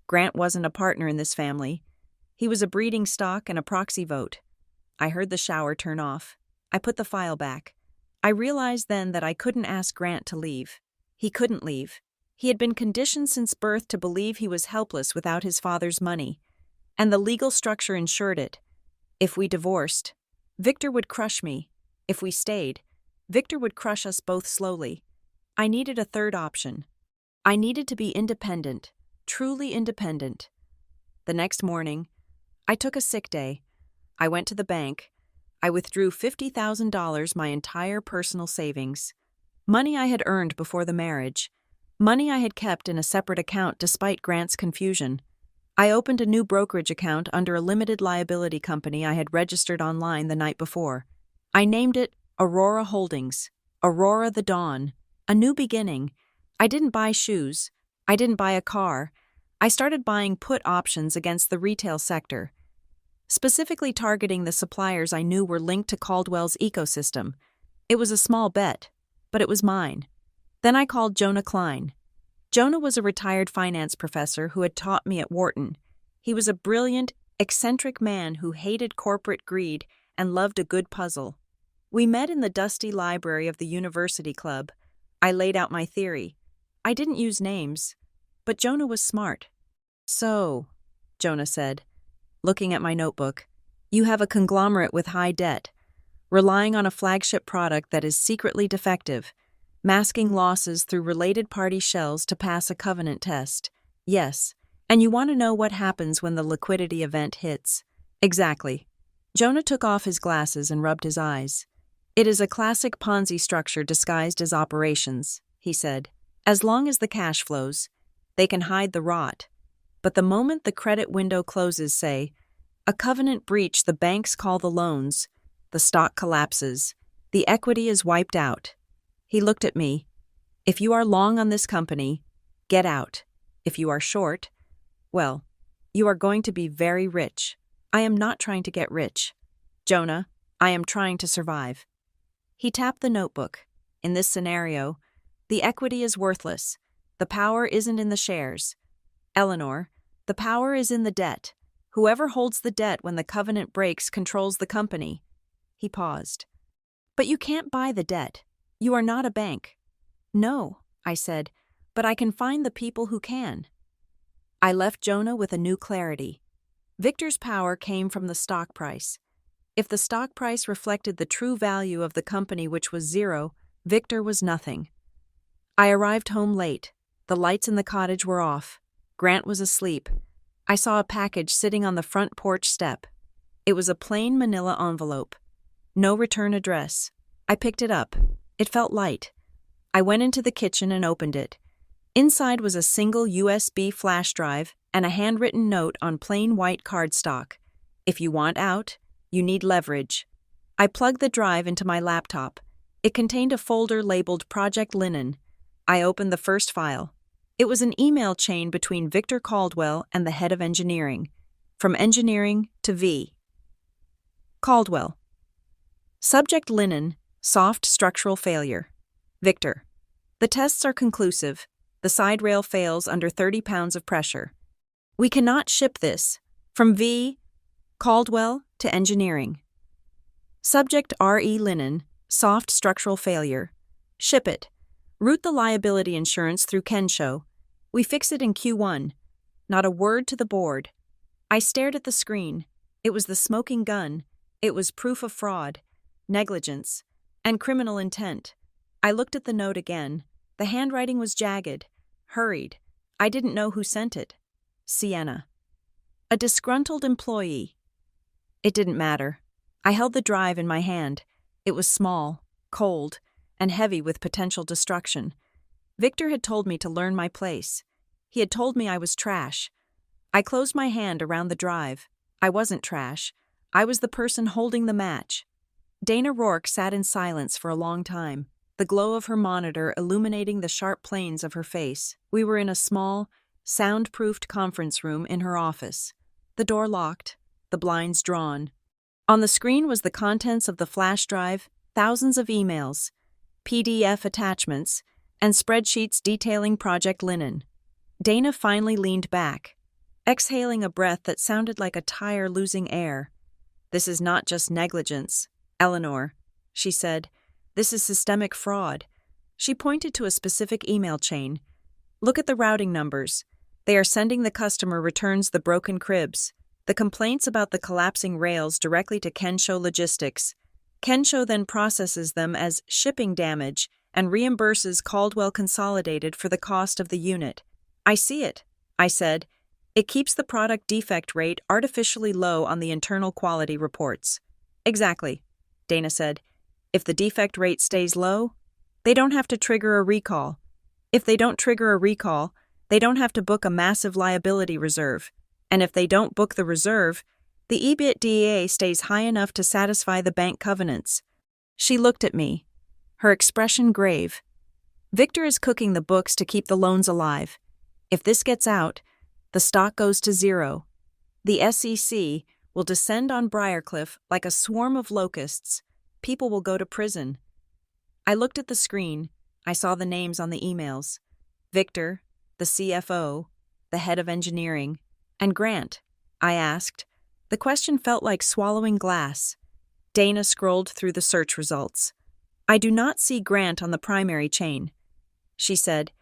A: Grant wasn't a partner in this family. He was a breeding stock and a proxy vote. I heard the shower turn off. I put the file back. I realized then that I couldn't ask Grant to leave. He couldn't leave. He had been conditioned since birth to believe he was helpless without his father's money, and the legal structure ensured it. If we divorced, Victor would crush me. If we stayed, Victor would crush us both slowly. I needed a third option. I needed to be independent, truly independent. The next morning, I took a sick day. I went to the bank. I withdrew $50,000, my entire personal savings. Money I had earned before the marriage. Money I had kept in a separate account despite Grant's confusion. I opened a new brokerage account under a limited liability company I had registered online the night before. I named it Aurora Holdings, Aurora the Dawn, a new beginning. I didn't buy shoes. I didn't buy a car. I started buying put options against the retail sector, specifically targeting the suppliers I knew were linked to Caldwell's ecosystem. It was a small bet, but it was mine. Then I called Jonah Klein. Jonah was a retired finance professor who had taught me at Wharton. He was a brilliant, eccentric man who hated corporate greed and loved a good puzzle. We met in the dusty library of the university club. I laid out my theory. I didn't use names, but Jonah was smart. "So," Jonah said, looking at my notebook, "you have a conglomerate with high debt, relying on a flagship product that is secretly defective, masking losses through related party shells to pass a covenant test. Yes, and you want to know what happens when the liquidity event hits." "Exactly." Jonah took off his glasses and rubbed his eyes. "It is a classic Ponzi structure disguised as operations," he said. "As long as the cash flows, they can hide the rot. But the moment the credit window closes, say, a covenant breach the banks call the loans, the stock collapses, the equity is wiped out." He looked at me. "If you are long on this company, get out. If you are short, well, you are going to be very rich. I am not trying to get rich. Jonah, I am trying to survive." He tapped the notebook. "In this scenario, the equity is worthless. The power isn't in the shares. Eleanor, the power is in the debt. Whoever holds the debt when the covenant breaks controls the company." He paused. "But you can't buy the debt. You are not a bank." "No," I said, "but I can find the people who can." I left Jonah with a new clarity. Victor's power came from the stock price. If the stock price reflected the true value of the company, which was zero, Victor was nothing. I arrived home late. The lights in the cottage were off. Grant was asleep. I saw a package sitting on the front porch step. It was a plain manila envelope. No return address. I picked it up. It felt light. I went into the kitchen and opened it. Inside was a single USB flash drive and a handwritten note on plain white cardstock. "If you want out, you need leverage." I plugged the drive into my laptop. It contained a folder labeled Project Linen. I opened the first file. It was an email chain between Victor Caldwell and the head of engineering. From engineering to V. Caldwell. Subject: Linen, soft structural failure. Victor. The tests are conclusive. The side rail fails under 30 pounds of pressure. We cannot ship this. From V. Caldwell to engineering. Subject: RE Linen, soft structural failure. Ship it. Route the liability insurance through Kensho. We fix it in Q1. Not a word to the board. I stared at the screen. It was the smoking gun. It was proof of fraud, negligence, and criminal intent. I looked at the note again. The handwriting was jagged, hurried. I didn't know who sent it. Sienna. A disgruntled employee. It didn't matter. I held the drive in my hand. It was small, cold, and heavy with potential destruction. Victor had told me to learn my place. He had told me I was trash. I closed my hand around the drive. I wasn't trash. I was the person holding the match. Dana Rourke sat in silence for a long time, the glow of her monitor illuminating the sharp planes of her face. We were in a small, soundproofed conference room in her office. The door locked, the blinds drawn. On the screen was the contents of the flash drive, thousands of emails, PDF attachments, and spreadsheets detailing Project Linen. Dana finally leaned back, exhaling a breath that sounded like a tire losing air. "This is not just negligence, Eleanor," she said. "This is systemic fraud." She pointed to a specific email chain. "Look at the routing numbers. They are sending the customer returns the broken cribs. The complaints about the collapsing rails directly to Kensho Logistics. Kensho then processes them as shipping damage and reimburses Caldwell Consolidated for the cost of the unit. I see it, I said. It keeps the product defect rate artificially low on the internal quality reports. Exactly, Dana said. If the defect rate stays low, they don't have to trigger a recall. If they don't trigger a recall, they don't have to book a massive liability reserve. And if they don't book the reserve, the EBITDA stays high enough to satisfy the bank covenants. She looked at me, her expression grave. Victor is cooking the books to keep the loans alive. If this gets out, the stock goes to zero. The SEC will descend on Briarcliff like a swarm of locusts. People will go to prison. I looked at the screen. I saw the names on the emails. Victor, the CFO, the head of engineering, and Grant. I asked. The question felt like swallowing glass. Dana scrolled through the search results. I do not see Grant on the primary chain. She said,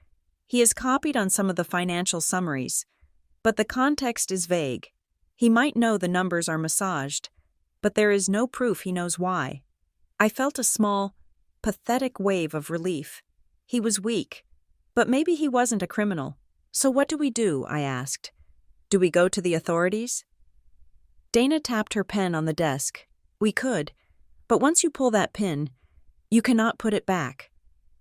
A: he is copied on some of the financial summaries, but the context is vague. He might know the numbers are massaged, but there is no proof he knows why. I felt a small, pathetic wave of relief. He was weak, but maybe he wasn't a criminal. So what do we do? I asked. Do we go to the authorities? Dana tapped her pen on the desk. We could, but once you pull that pin, you cannot put it back.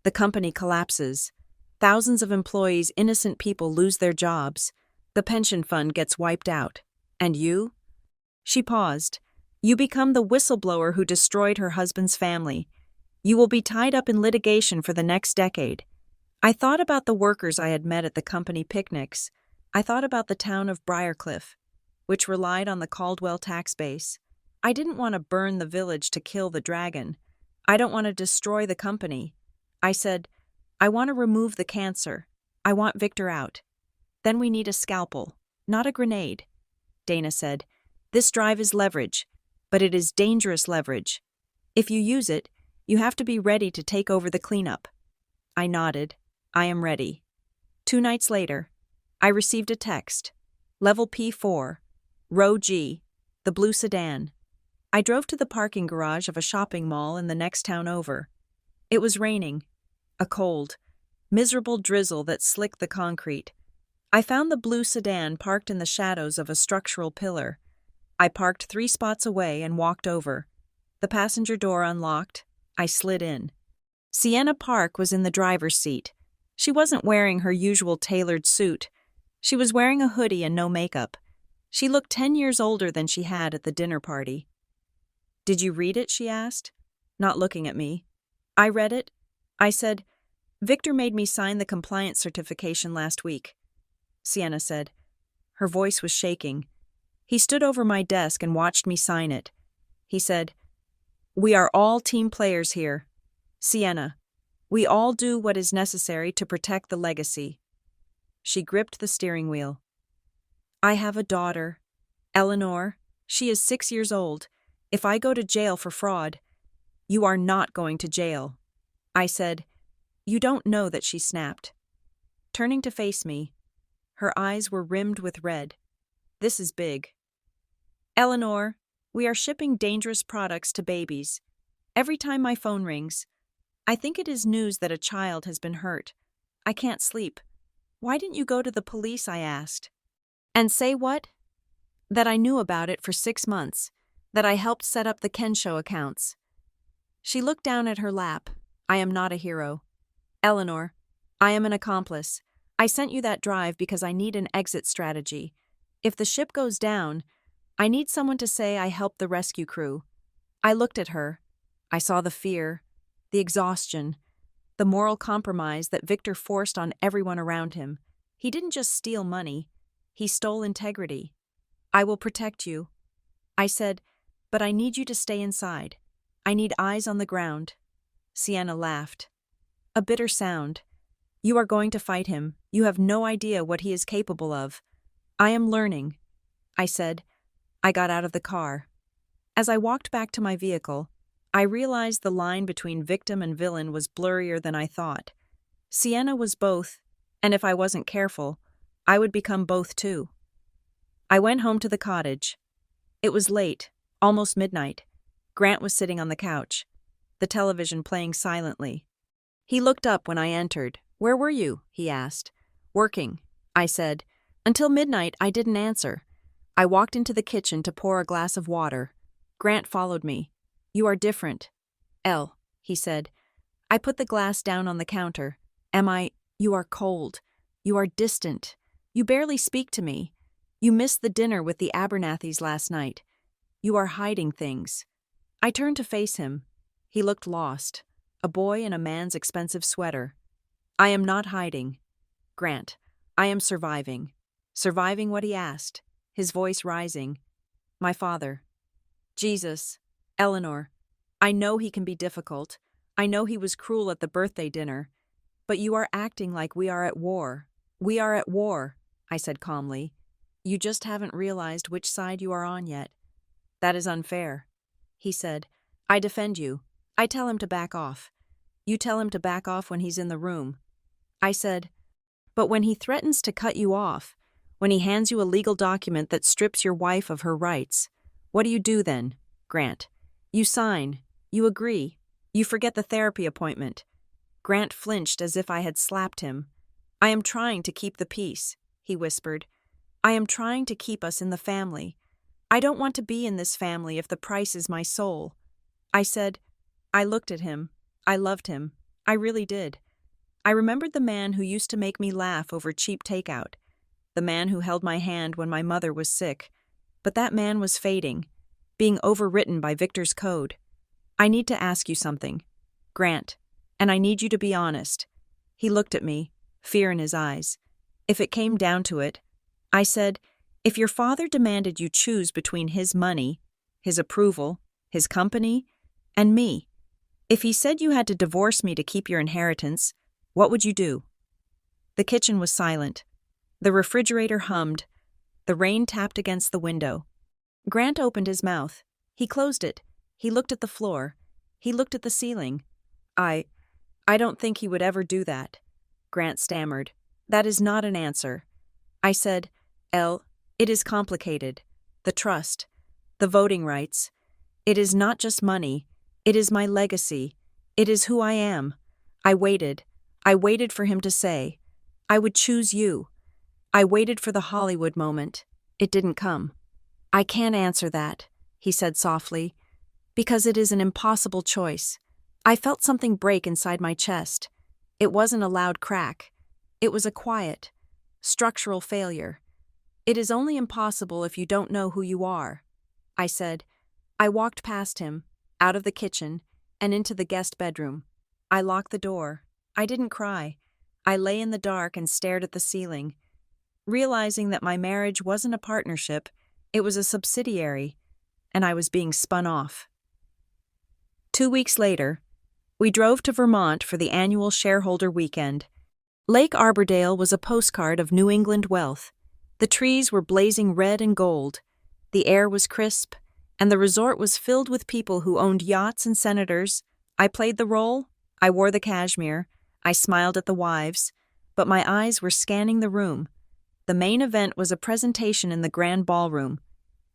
A: The company collapses. Thousands of employees, innocent people lose their jobs. The pension fund gets wiped out. And you? She paused. You become the whistleblower who destroyed her husband's family. You will be tied up in litigation for the next decade. I thought about the workers I had met at the company picnics. I thought about the town of Briarcliff, which relied on the Caldwell tax base. I didn't want to burn the village to kill the dragon. I don't want to destroy the company. I said, I want to remove the cancer. I want Victor out. Then we need a scalpel, not a grenade. Dana said, this drive is leverage, but it is dangerous leverage. If you use it, you have to be ready to take over the cleanup. I nodded. I am ready. 2 nights later, I received a text. Level P4, Row G, the blue sedan. I drove to the parking garage of a shopping mall in the next town over. It was raining. A cold, miserable drizzle that slicked the concrete. I found the blue sedan parked in the shadows of a structural pillar. I parked 3 spots away and walked over. The passenger door unlocked. I slid in. Sienna Park was in the driver's seat. She wasn't wearing her usual tailored suit. She was wearing a hoodie and no makeup. She looked 10 years older than she had at the dinner party. Did you read it? She asked, not looking at me. I read it. I said, Victor made me sign the compliance certification last week. Sienna said. Her voice was shaking. He stood over my desk and watched me sign it. He said, we are all team players here. Sienna, we all do what is necessary to protect the legacy. She gripped the steering wheel. I have a daughter, Eleanor. She is 6 years old. If I go to jail for fraud, you are not going to jail. I said, you don't know that. She snapped. Turning to face me, her eyes were rimmed with red. This is big. Eleanor, we are shipping dangerous products to babies. Every time my phone rings, I think it is news that a child has been hurt. I can't sleep. Why didn't you go to the police? I asked. And say what? That I knew about it for 6 months, that I helped set up the Kensho accounts. She looked down at her lap. I am not a hero. Eleanor, I am an accomplice. I sent you that drive because I need an exit strategy. If the ship goes down, I need someone to say I helped the rescue crew. I looked at her. I saw the fear, the exhaustion, the moral compromise that Victor forced on everyone around him. He didn't just steal money. He stole integrity. I will protect you. I said, but I need you to stay inside. I need eyes on the ground. Sienna laughed. A bitter sound. You are going to fight him. You have no idea what he is capable of. I am learning. I said. I got out of the car. As I walked back to my vehicle, I realized the line between victim and villain was blurrier than I thought. Sienna was both, and if I wasn't careful, I would become both too. I went home to the cottage. It was late, almost midnight. Grant was sitting on the couch, the television playing silently. He looked up when I entered. "Where were you?" he asked. "Working," I said. Until midnight, I didn't answer. I walked into the kitchen to pour a glass of water. Grant followed me. "You are different." "Elle," he said. I put the glass down on the counter. You are cold. You are distant. You barely speak to me. You missed the dinner with the Abernathys last night. You are hiding things." I turned to face him. He looked lost. A boy in a man's expensive sweater. "I am not hiding. Grant, I am surviving. Surviving what he asked," his voice rising. "My father. Jesus. Eleanor. I know he can be difficult. I know he was cruel at the birthday dinner. But you are acting like we are at war. We are at war," I said calmly. "You just haven't realized which side you are on yet." "That is unfair," he said. "I defend you. I tell him to back off. You tell him to back off when he's in the room." I said, "But when he threatens to cut you off, when he hands you a legal document that strips your wife of her rights, what do you do then, Grant? You sign. You agree. You forget the therapy appointment." Grant flinched as if I had slapped him. "I am trying to keep the peace," he whispered. "I am trying to keep us in the family. I don't want to be in this family if the price is my soul." I said, I looked at him. I loved him. I really did. I remembered the man who used to make me laugh over cheap takeout, the man who held my hand when my mother was sick. But that man was fading, being overwritten by Victor's code. "I need to ask you something, Grant, and I need you to be honest." He looked at me, fear in his eyes. "If it came down to it," I said, "if your father demanded you choose between his money, his approval, his company, and me, if he said you had to divorce me to keep your inheritance, what would you do?" The kitchen was silent. The refrigerator hummed. The rain tapped against the window. Grant opened his mouth. He closed it. He looked at the floor. He looked at the ceiling. I don't think he would ever do that," Grant stammered. "That is not an answer." I said, "Elle, it is complicated. The trust, the voting rights. It is not just money. It is my legacy. It is who I am." I waited. I waited for him to say, "I would choose you." I waited for the Hollywood moment. It didn't come. "I can't answer that," he said softly, "because it is an impossible choice." I felt something break inside my chest. It wasn't a loud crack. It was a quiet, structural failure. "It is only impossible if you don't know who you are," I said. I walked past him, out of the kitchen, and into the guest bedroom. I locked the door. I didn't cry. I lay in the dark and stared at the ceiling, realizing that my marriage wasn't a partnership, it was a subsidiary, and I was being spun off. 2 weeks later, we drove to Vermont for the annual shareholder weekend. Lake Arbordale was a postcard of New England wealth. The trees were blazing red and gold. The air was crisp, and the resort was filled with people who owned yachts and senators. I played the role. I wore the cashmere. I smiled at the wives, but my eyes were scanning the room. The main event was a presentation in the grand ballroom.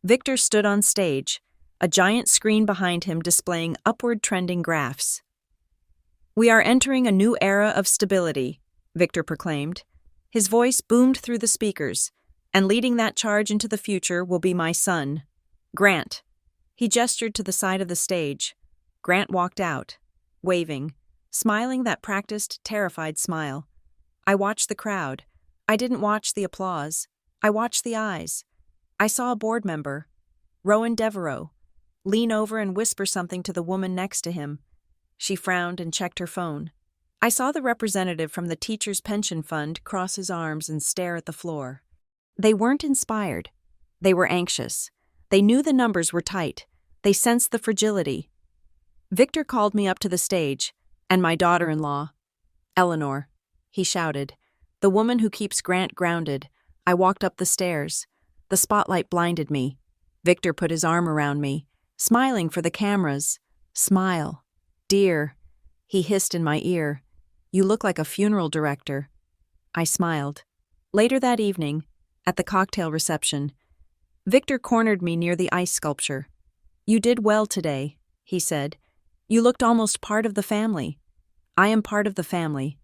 A: Victor stood on stage, a giant screen behind him displaying upward trending graphs. "We are entering a new era of stability," Victor proclaimed. His voice boomed through the speakers, "and leading that charge into the future will be my son, Grant." He gestured to the side of the stage. Grant walked out, waving, smiling that practiced, terrified smile. I watched the crowd. I didn't watch the applause. I watched the eyes. I saw a board member, Rowan Devereaux, lean over and whisper something to the woman next to him. She frowned and checked her phone. I saw the representative from the Teachers' Pension Fund cross his arms and stare at the floor. They weren't inspired. They were anxious. They knew the numbers were tight. They sensed the fragility. Victor called me up to the stage, and my daughter-in-law. "Eleanor," he shouted, "the woman who keeps Grant grounded." I walked up the stairs. The spotlight blinded me. Victor put his arm around me, smiling for the cameras. "Smile. Dear," he hissed in my ear. "You look like a funeral director." I smiled. Later that evening, at the cocktail reception, Victor cornered me near the ice sculpture. "You did well today," he said. "You looked almost part of the family." "I am part of the family."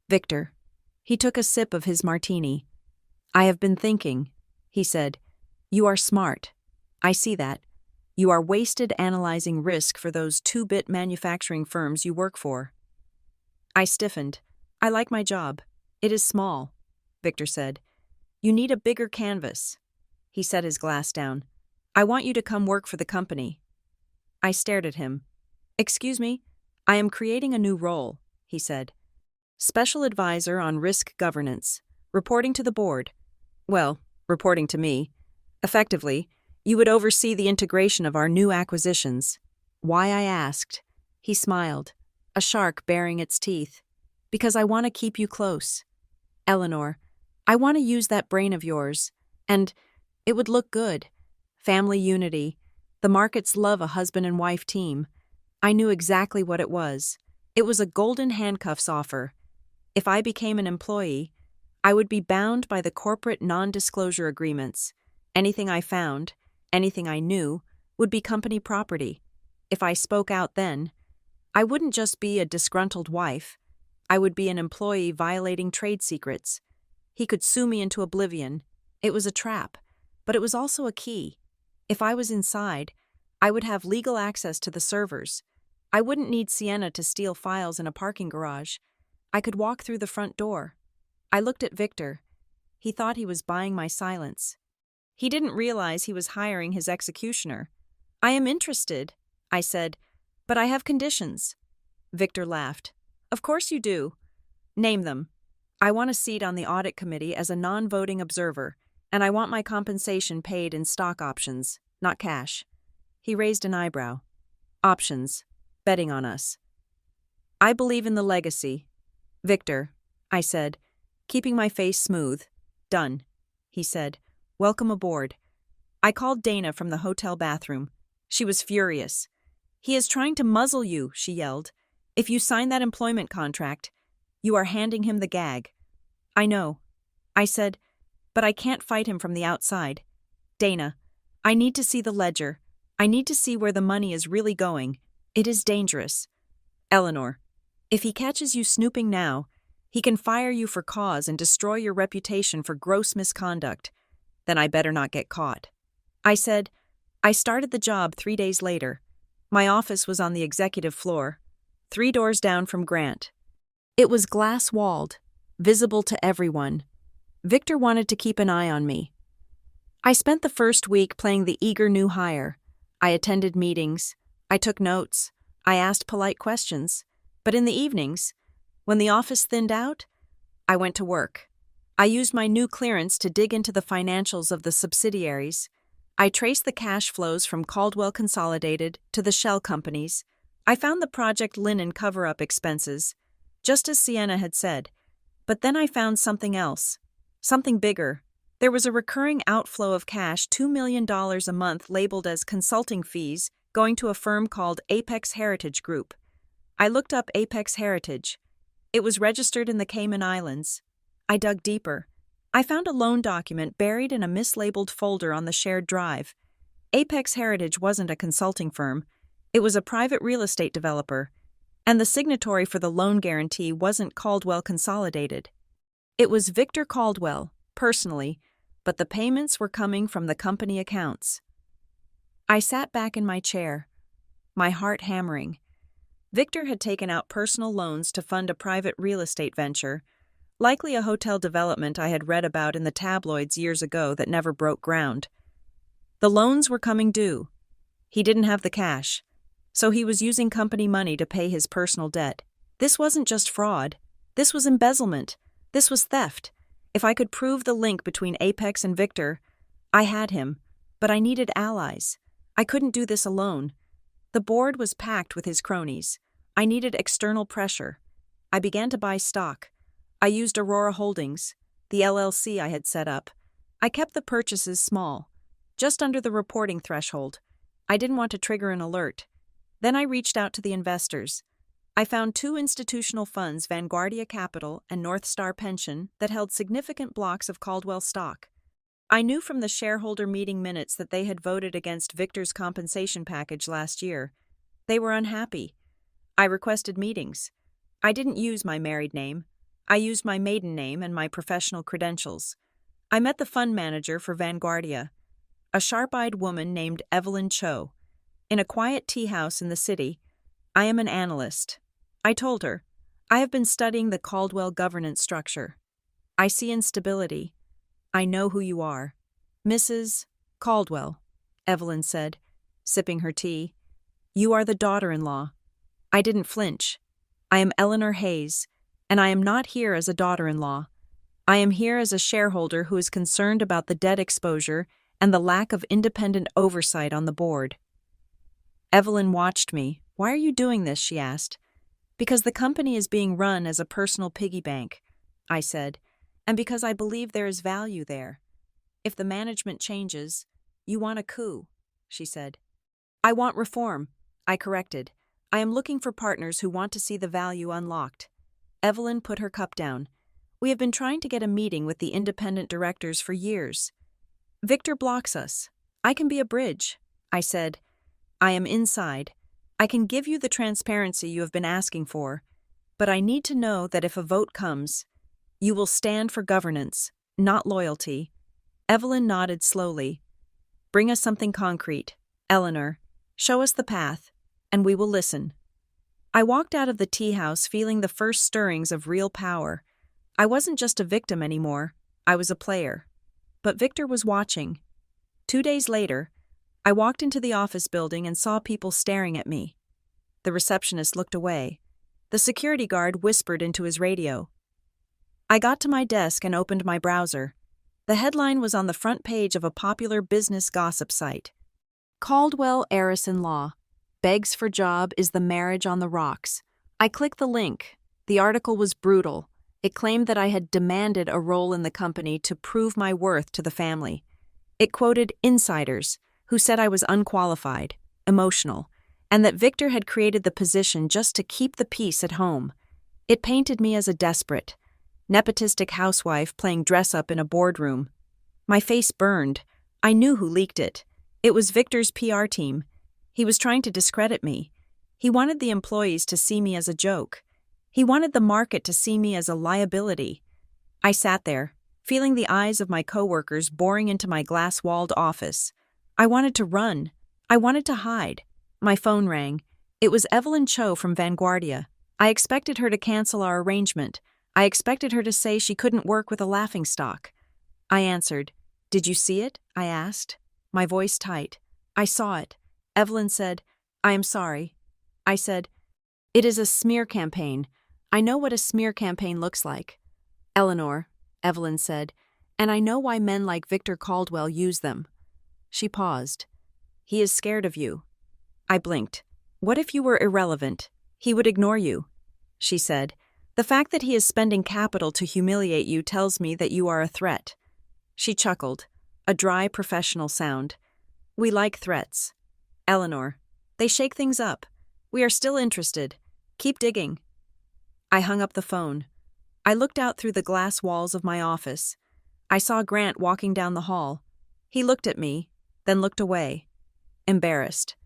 A: Victor. He took a sip of his martini. "I have been thinking," he said. "You are smart. I see that. You are wasted analyzing risk for those two-bit manufacturing firms you work for." I stiffened. "I like my job. It is small," Victor said. "You need a bigger canvas." He set his glass down. "I want you to come work for the company." I stared at him. "Excuse me, I am creating a new role," he said. "Special Advisor on Risk Governance, reporting to the board." "Well, reporting to me. Effectively, you would oversee the integration of our new acquisitions." Why, I asked. He smiled, a shark baring its teeth. "Because I want to keep you close. Eleanor, I want to use that brain of yours, and it would look good. Family unity. The markets love a husband and wife team." I knew exactly what it was. It was a golden handcuffs offer. If I became an employee, I would be bound by the corporate non-disclosure agreements. Anything I found, anything I knew, would be company property. If I spoke out then, I wouldn't just be a disgruntled wife. I would be an employee violating trade secrets. He could sue me into oblivion. It was a trap, but it was also a key. If I was inside, I would have legal access to the servers. I wouldn't need Sienna to steal files in a parking garage. I could walk through the front door. I looked at Victor. He thought he was buying my silence. He didn't realize he was hiring his executioner. "I am interested," I said, "but I have conditions." Victor laughed. "Of course you do. Name them." "I want a seat on the audit committee as a non-voting observer, and I want my compensation paid in stock options, not cash." He raised an eyebrow. "Options. Betting on us." "I believe in the legacy." "Victor," I said, keeping my face smooth. "Done," he said. "Welcome aboard." I called Dana from the hotel bathroom. She was furious. "He is trying to muzzle you," she yelled. "If you sign that employment contract, you are handing him the gag." "I know," I said, "but I can't fight him from the outside. Dana, I need to see the ledger. I need to see where the money is really going. It is dangerous." "Eleanor, if he catches you snooping now, he can fire you for cause and destroy your reputation for gross misconduct. Then I better not get caught." I said. I started the job 3 days later. My office was on the executive floor, 3 doors down from Grant. It was glass-walled, visible to everyone. Victor wanted to keep an eye on me. I spent the first week playing the eager new hire. I attended meetings. I took notes. I asked polite questions. But in the evenings, when the office thinned out, I went to work. I used my new clearance to dig into the financials of the subsidiaries. I traced the cash flows from Caldwell Consolidated to the shell companies. I found the Project Linen cover-up expenses, just as Sienna had said. But then I found something else, something bigger. There was a recurring outflow of cash, $2 million a month, labeled as consulting fees, going to a firm called Apex Heritage Group. I looked up Apex Heritage. It was registered in the Cayman Islands. I dug deeper. I found a loan document buried in a mislabeled folder on the shared drive. Apex Heritage wasn't a consulting firm. It was a private real estate developer. And the signatory for the loan guarantee wasn't Caldwell Consolidated. It was Victor Caldwell, personally, but the payments were coming from the company accounts. I sat back in my chair, my heart hammering. Victor had taken out personal loans to fund a private real estate venture, likely a hotel development I had read about in the tabloids years ago that never broke ground. The loans were coming due. He didn't have the cash, so he was using company money to pay his personal debt. This wasn't just fraud. This was embezzlement. This was theft. If I could prove the link between Apex and Victor, I had him, but I needed allies. I couldn't do this alone. The board was packed with his cronies. I needed external pressure. I began to buy stock. I used Aurora Holdings, the LLC I had set up. I kept the purchases small, just under the reporting threshold. I didn't want to trigger an alert. Then I reached out to the investors. I found 2 institutional funds, Vanguardia Capital and North Star Pension, that held significant blocks of Caldwell stock. I knew from the shareholder meeting minutes that they had voted against Victor's compensation package last year. They were unhappy. I requested meetings. I didn't use my married name. I used my maiden name and my professional credentials. I met the fund manager for Vanguardia, a sharp-eyed woman named Evelyn Cho. In a quiet tea house in the city, I am an analyst. I told her, I have been studying the Caldwell governance structure. I see instability. I know who you are. Mrs. Caldwell, Evelyn said, sipping her tea. You are the daughter-in-law. I didn't flinch. I am Eleanor Hayes, and I am not here as a daughter-in-law. I am here as a shareholder who is concerned about the debt exposure and the lack of independent oversight on the board. Evelyn watched me. Why are you doing this? She asked. Because the company is being run as a personal piggy bank, I said, and because I believe there is value there. If the management changes, you want a coup, she said. I want reform, I corrected. I am looking for partners who want to see the value unlocked. Evelyn put her cup down. We have been trying to get a meeting with the independent directors for years. Victor blocks us. I can be a bridge, I said. I am inside. I can give you the transparency you have been asking for, but I need to know that if a vote comes, you will stand for governance, not loyalty. Evelyn nodded slowly. Bring us something concrete, Eleanor. Show us the path, and we will listen. I walked out of the tea house feeling the first stirrings of real power. I wasn't just a victim anymore, I was a player. But Victor was watching. 2 days later, I walked into the office building and saw people staring at me. The receptionist looked away. The security guard whispered into his radio. I got to my desk and opened my browser. The headline was on the front page of a popular business gossip site. Caldwell heiress-in-law. Begs for job is the marriage on the rocks. I clicked the link. The article was brutal. It claimed that I had demanded a role in the company to prove my worth to the family. It quoted insiders who said I was unqualified, emotional, and that Victor had created the position just to keep the peace at home. It painted me as a desperate, nepotistic housewife playing dress-up in a boardroom. My face burned. I knew who leaked it. It was Victor's PR team. He was trying to discredit me. He wanted the employees to see me as a joke. He wanted the market to see me as a liability. I sat there, feeling the eyes of my coworkers boring into my glass-walled office. I wanted to run. I wanted to hide. My phone rang. It was Evelyn Cho from Vanguardia. I expected her to cancel our arrangement. I expected her to say she couldn't work with a laughingstock. I answered. Did you see it? I asked. My voice tight. I saw it. Evelyn said, I am sorry. I said, it is a smear campaign. I know what a smear campaign looks like. Eleanor, Evelyn said, and I know why men like Victor Caldwell use them. She paused. He is scared of you. I blinked. What if you were irrelevant? He would ignore you. She said, the fact that he is spending capital to humiliate you tells me that you are a threat. She chuckled, a dry professional sound. We like threats. Eleanor, they shake things up. We are still interested. Keep digging. I hung up the phone. I looked out through the glass walls of my office. I saw Grant walking down the hall. He looked at me, then looked away, embarrassed.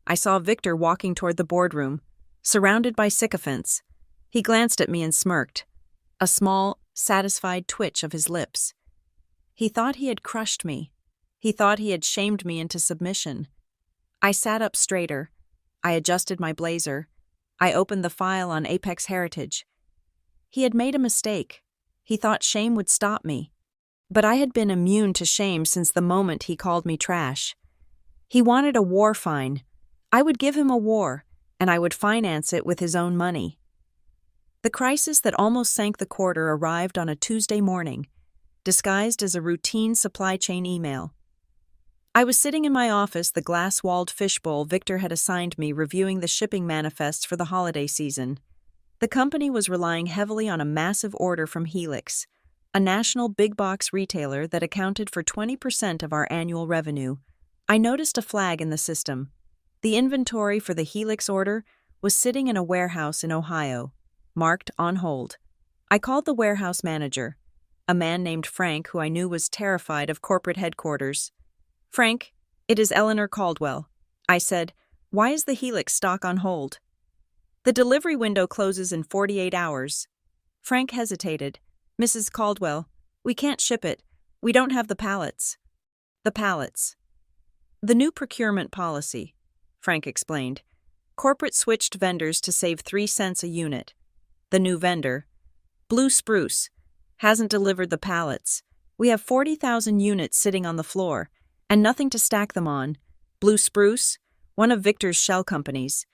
A: I saw Victor walking toward the boardroom, surrounded by sycophants. He glanced at me and smirked, a small, satisfied twitch of his lips. He thought he had crushed me. He thought he had shamed me into submission. I sat up straighter. I adjusted my blazer. I opened the file on Apex Heritage. He had made a mistake. He thought shame would stop me. But I had been immune to shame since the moment he called me trash. He wanted a war fine. I would give him a war, and I would finance it with his own money. The crisis that almost sank the quarter arrived on a Tuesday morning, disguised as a routine supply chain email. I was sitting in my office, the glass-walled fishbowl Victor had assigned me, reviewing the shipping manifests for the holiday season. The company was relying heavily on a massive order from Helix, a national big-box retailer that accounted for 20% of our annual revenue. I noticed a flag in the system. The inventory for the Helix order was sitting in a warehouse in Ohio, marked on hold. I called the warehouse manager. a man named Frank who I knew was terrified of corporate headquarters. "Frank, it is Eleanor Caldwell," I said. "Why is the Helix stock on hold?" "The delivery window closes in 48 hours. Frank hesitated. "Mrs. Caldwell, we can't ship it. We don't have the pallets." "The pallets." "The new procurement policy," Frank explained. "Corporate switched vendors to save 3 cents a unit. The new vendor, Blue Spruce, hasn't delivered the pallets. We have 40,000 units sitting on the floor, and nothing to stack them on. Blue Spruce, one of Victor's shell companies.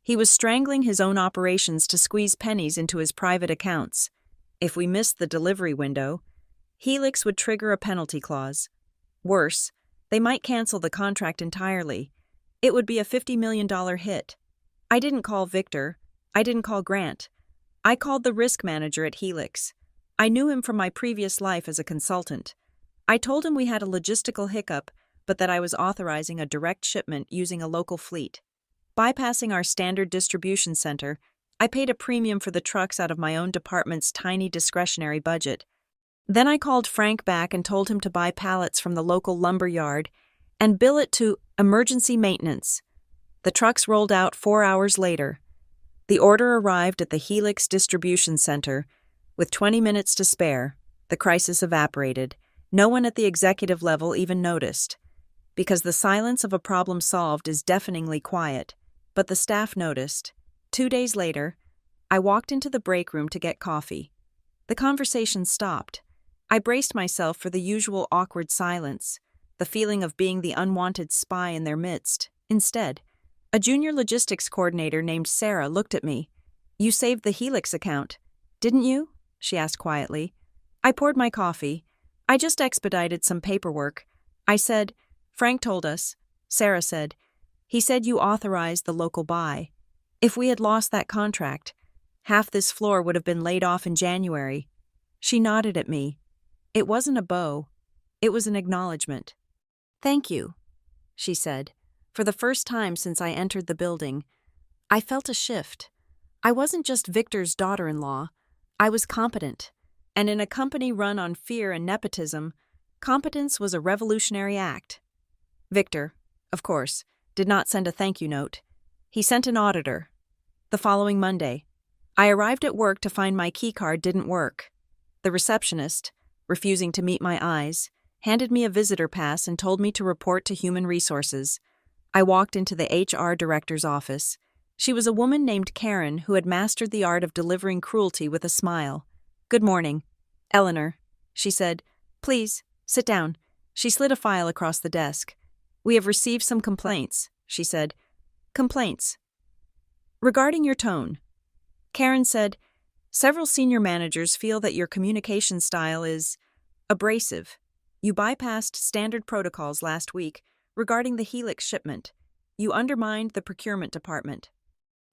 A: He was strangling his own operations to squeeze pennies into his private accounts. If we missed the delivery window, Helix would trigger a penalty clause. Worse, they might cancel the contract entirely. It would be a $50 million hit. I didn't call Victor. I didn't call Grant. I called the risk manager at Helix. I knew him from my previous life as a consultant. I told him we had a logistical hiccup, but that I was authorizing a direct shipment using a local fleet. Bypassing our standard distribution center, I paid a premium for the trucks out of my own department's tiny discretionary budget. Then I called Frank back and told him to buy pallets from the local lumber yard and bill it to emergency maintenance. The trucks rolled out 4 hours later. The order arrived at the Helix distribution center. With 20 minutes to spare, the crisis evaporated. No one at the executive level even noticed. Because the silence of a problem solved is deafeningly quiet. But the staff noticed. 2 days later, I walked into the break room to get coffee. The conversation stopped. I braced myself for the usual awkward silence, the feeling of being the unwanted spy in their midst. Instead, a junior logistics coordinator named Sarah looked at me. "You saved the Helix account, didn't you?" she asked quietly. I poured my coffee. "I just expedited some paperwork." I said, "Frank told us," Sarah said. "He said you authorized the local buy. If we had lost that contract, half this floor would have been laid off in January." She nodded at me. It wasn't a bow. It was an acknowledgement. "Thank you," she said. For the first time since I entered the building, I felt a shift. I wasn't just Victor's daughter-in-law. I was competent. And in a company run on fear and nepotism, competence was a revolutionary act. Victor, of course, did not send a thank you note. He sent an auditor. The following Monday, I arrived at work to find my keycard didn't work. The receptionist, refusing to meet my eyes, handed me a visitor pass and told me to report to Human Resources. I walked into the HR director's office. She was a woman named Karen who had mastered the art of delivering cruelty with a smile. "Good morning, Eleanor," she said. "Please, sit down." She slid a file across the desk. "We have received some complaints," she said. "Complaints?" "Regarding your tone." Karen said, "Several senior managers feel that your communication style is abrasive. You bypassed standard protocols last week regarding the Helix shipment. You undermined the procurement department."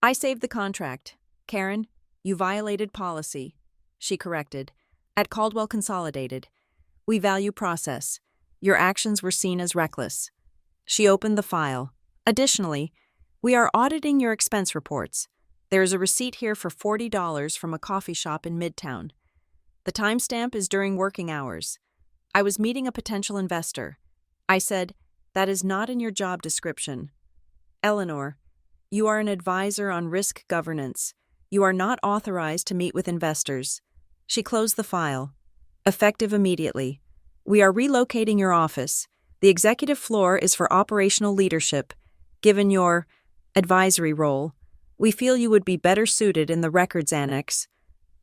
A: "I saved the contract. Karen, you violated policy," she corrected. "At Caldwell Consolidated, we value process. Your actions were seen as reckless." She opened the file. "Additionally, we are auditing your expense reports. There is a receipt here for $40 from a coffee shop in Midtown. The timestamp is during working hours. I was meeting a potential investor. I said, 'That is not in your job description.' Eleanor, you are an advisor on risk governance. You are not authorized to meet with investors." She closed the file. "Effective immediately. We are relocating your office. The executive floor is for operational leadership. Given your advisory role, we feel you would be better suited in the records annex."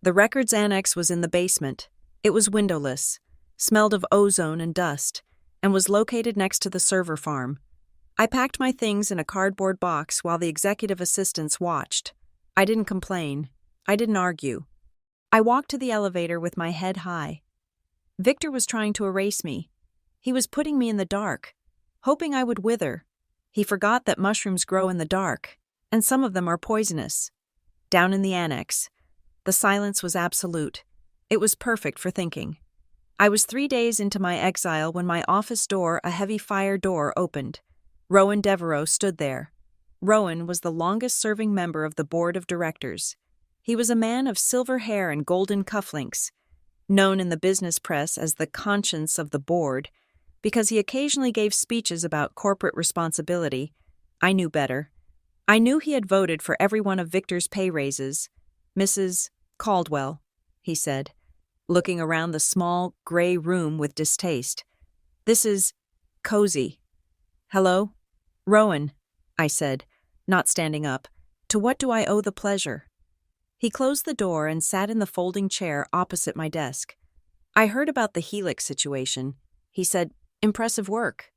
A: The records annex was in the basement. It was windowless, smelled of ozone and dust, and was located next to the server farm. I packed my things in a cardboard box while the executive assistants watched. I didn't complain. I didn't argue. I walked to the elevator with my head high. Victor was trying to erase me. He was putting me in the dark, hoping I would wither. He forgot that mushrooms grow in the dark, and some of them are poisonous. Down in the annex, the silence was absolute. It was perfect for thinking. I was 3 days into my exile when my office door, a heavy fire door, opened. Rowan Devereaux stood there. Rowan was the longest-serving member of the board of directors. He was a man of silver hair and golden cufflinks. known in the business press as the conscience of the board, because he occasionally gave speeches about corporate responsibility. I knew better. I knew he had voted for every one of Victor's pay raises. Mrs. Caldwell, he said, looking around the small, gray room with distaste. This is cozy. Hello? Rowan, I said, not standing up. To what do I owe the pleasure? He closed the door and sat in the folding chair opposite my desk. I heard about the Helix situation. He said, impressive work.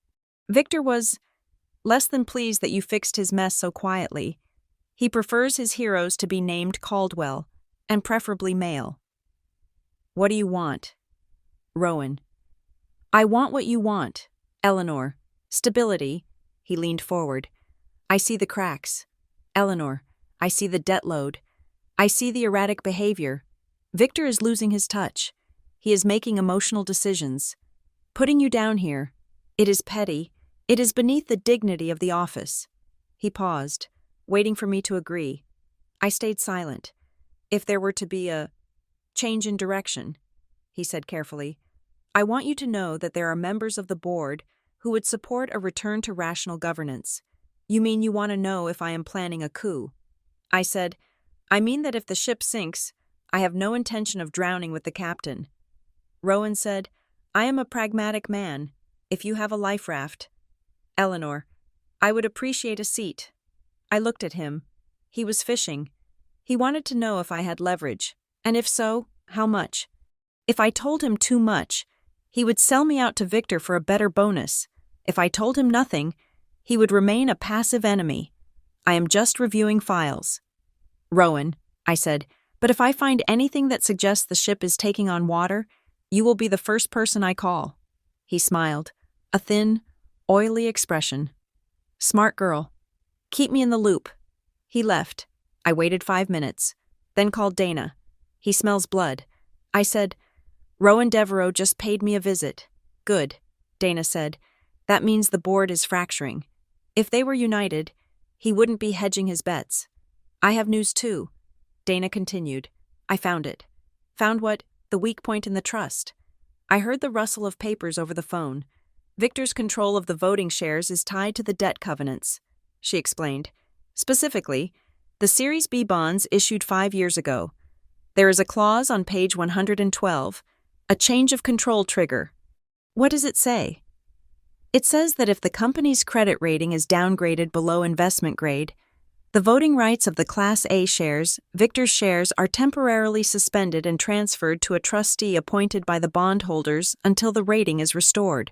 A: Victor was less than pleased that you fixed his mess so quietly. He prefers his heroes to be named Caldwell, and preferably male. What do you want? Rowan. I want what you want. Eleanor. Stability. He leaned forward. I see the cracks. Eleanor. I see the debt load. I see the erratic behavior. Victor is losing his touch. He is making emotional decisions. Putting you down here. It is petty. It is beneath the dignity of the office. He paused, waiting for me to agree. I stayed silent. If there were to be a change in direction, he said carefully, I want you to know that there are members of the board who would support a return to rational governance. You mean you want to know if I am planning a coup? I said, I mean that if the ship sinks, I have no intention of drowning with the captain. Rowan said, I am a pragmatic man. If you have a life raft. Eleanor, I would appreciate a seat. I looked at him. He was fishing. He wanted to know if I had leverage, and if so, how much. If I told him too much, he would sell me out to Victor for a better bonus. If I told him nothing, he would remain a passive enemy. I am just reviewing files. Rowan, I said, but if I find anything that suggests the ship is taking on water, you will be the first person I call. He smiled, a thin, oily expression. Smart girl. Keep me in the loop. He left. I waited 5 minutes, then called Dana. He smells blood. I said, Rowan Devereaux just paid me a visit. Good, Dana said. That means the board is fracturing. If they were united, he wouldn't be hedging his bets. I have news too, Dana continued. I found it. Found what? The weak point in the trust. I heard the rustle of papers over the phone. Victor's control of the voting shares is tied to the debt covenants, she explained. Specifically, the Series B bonds issued 5 years ago. There is a clause on page 112, a change of control trigger. What does it say? It says that if the company's credit rating is downgraded below investment grade, the voting rights of the Class A shares, Victor's shares, are temporarily suspended and transferred to a trustee appointed by the bondholders until the rating is restored.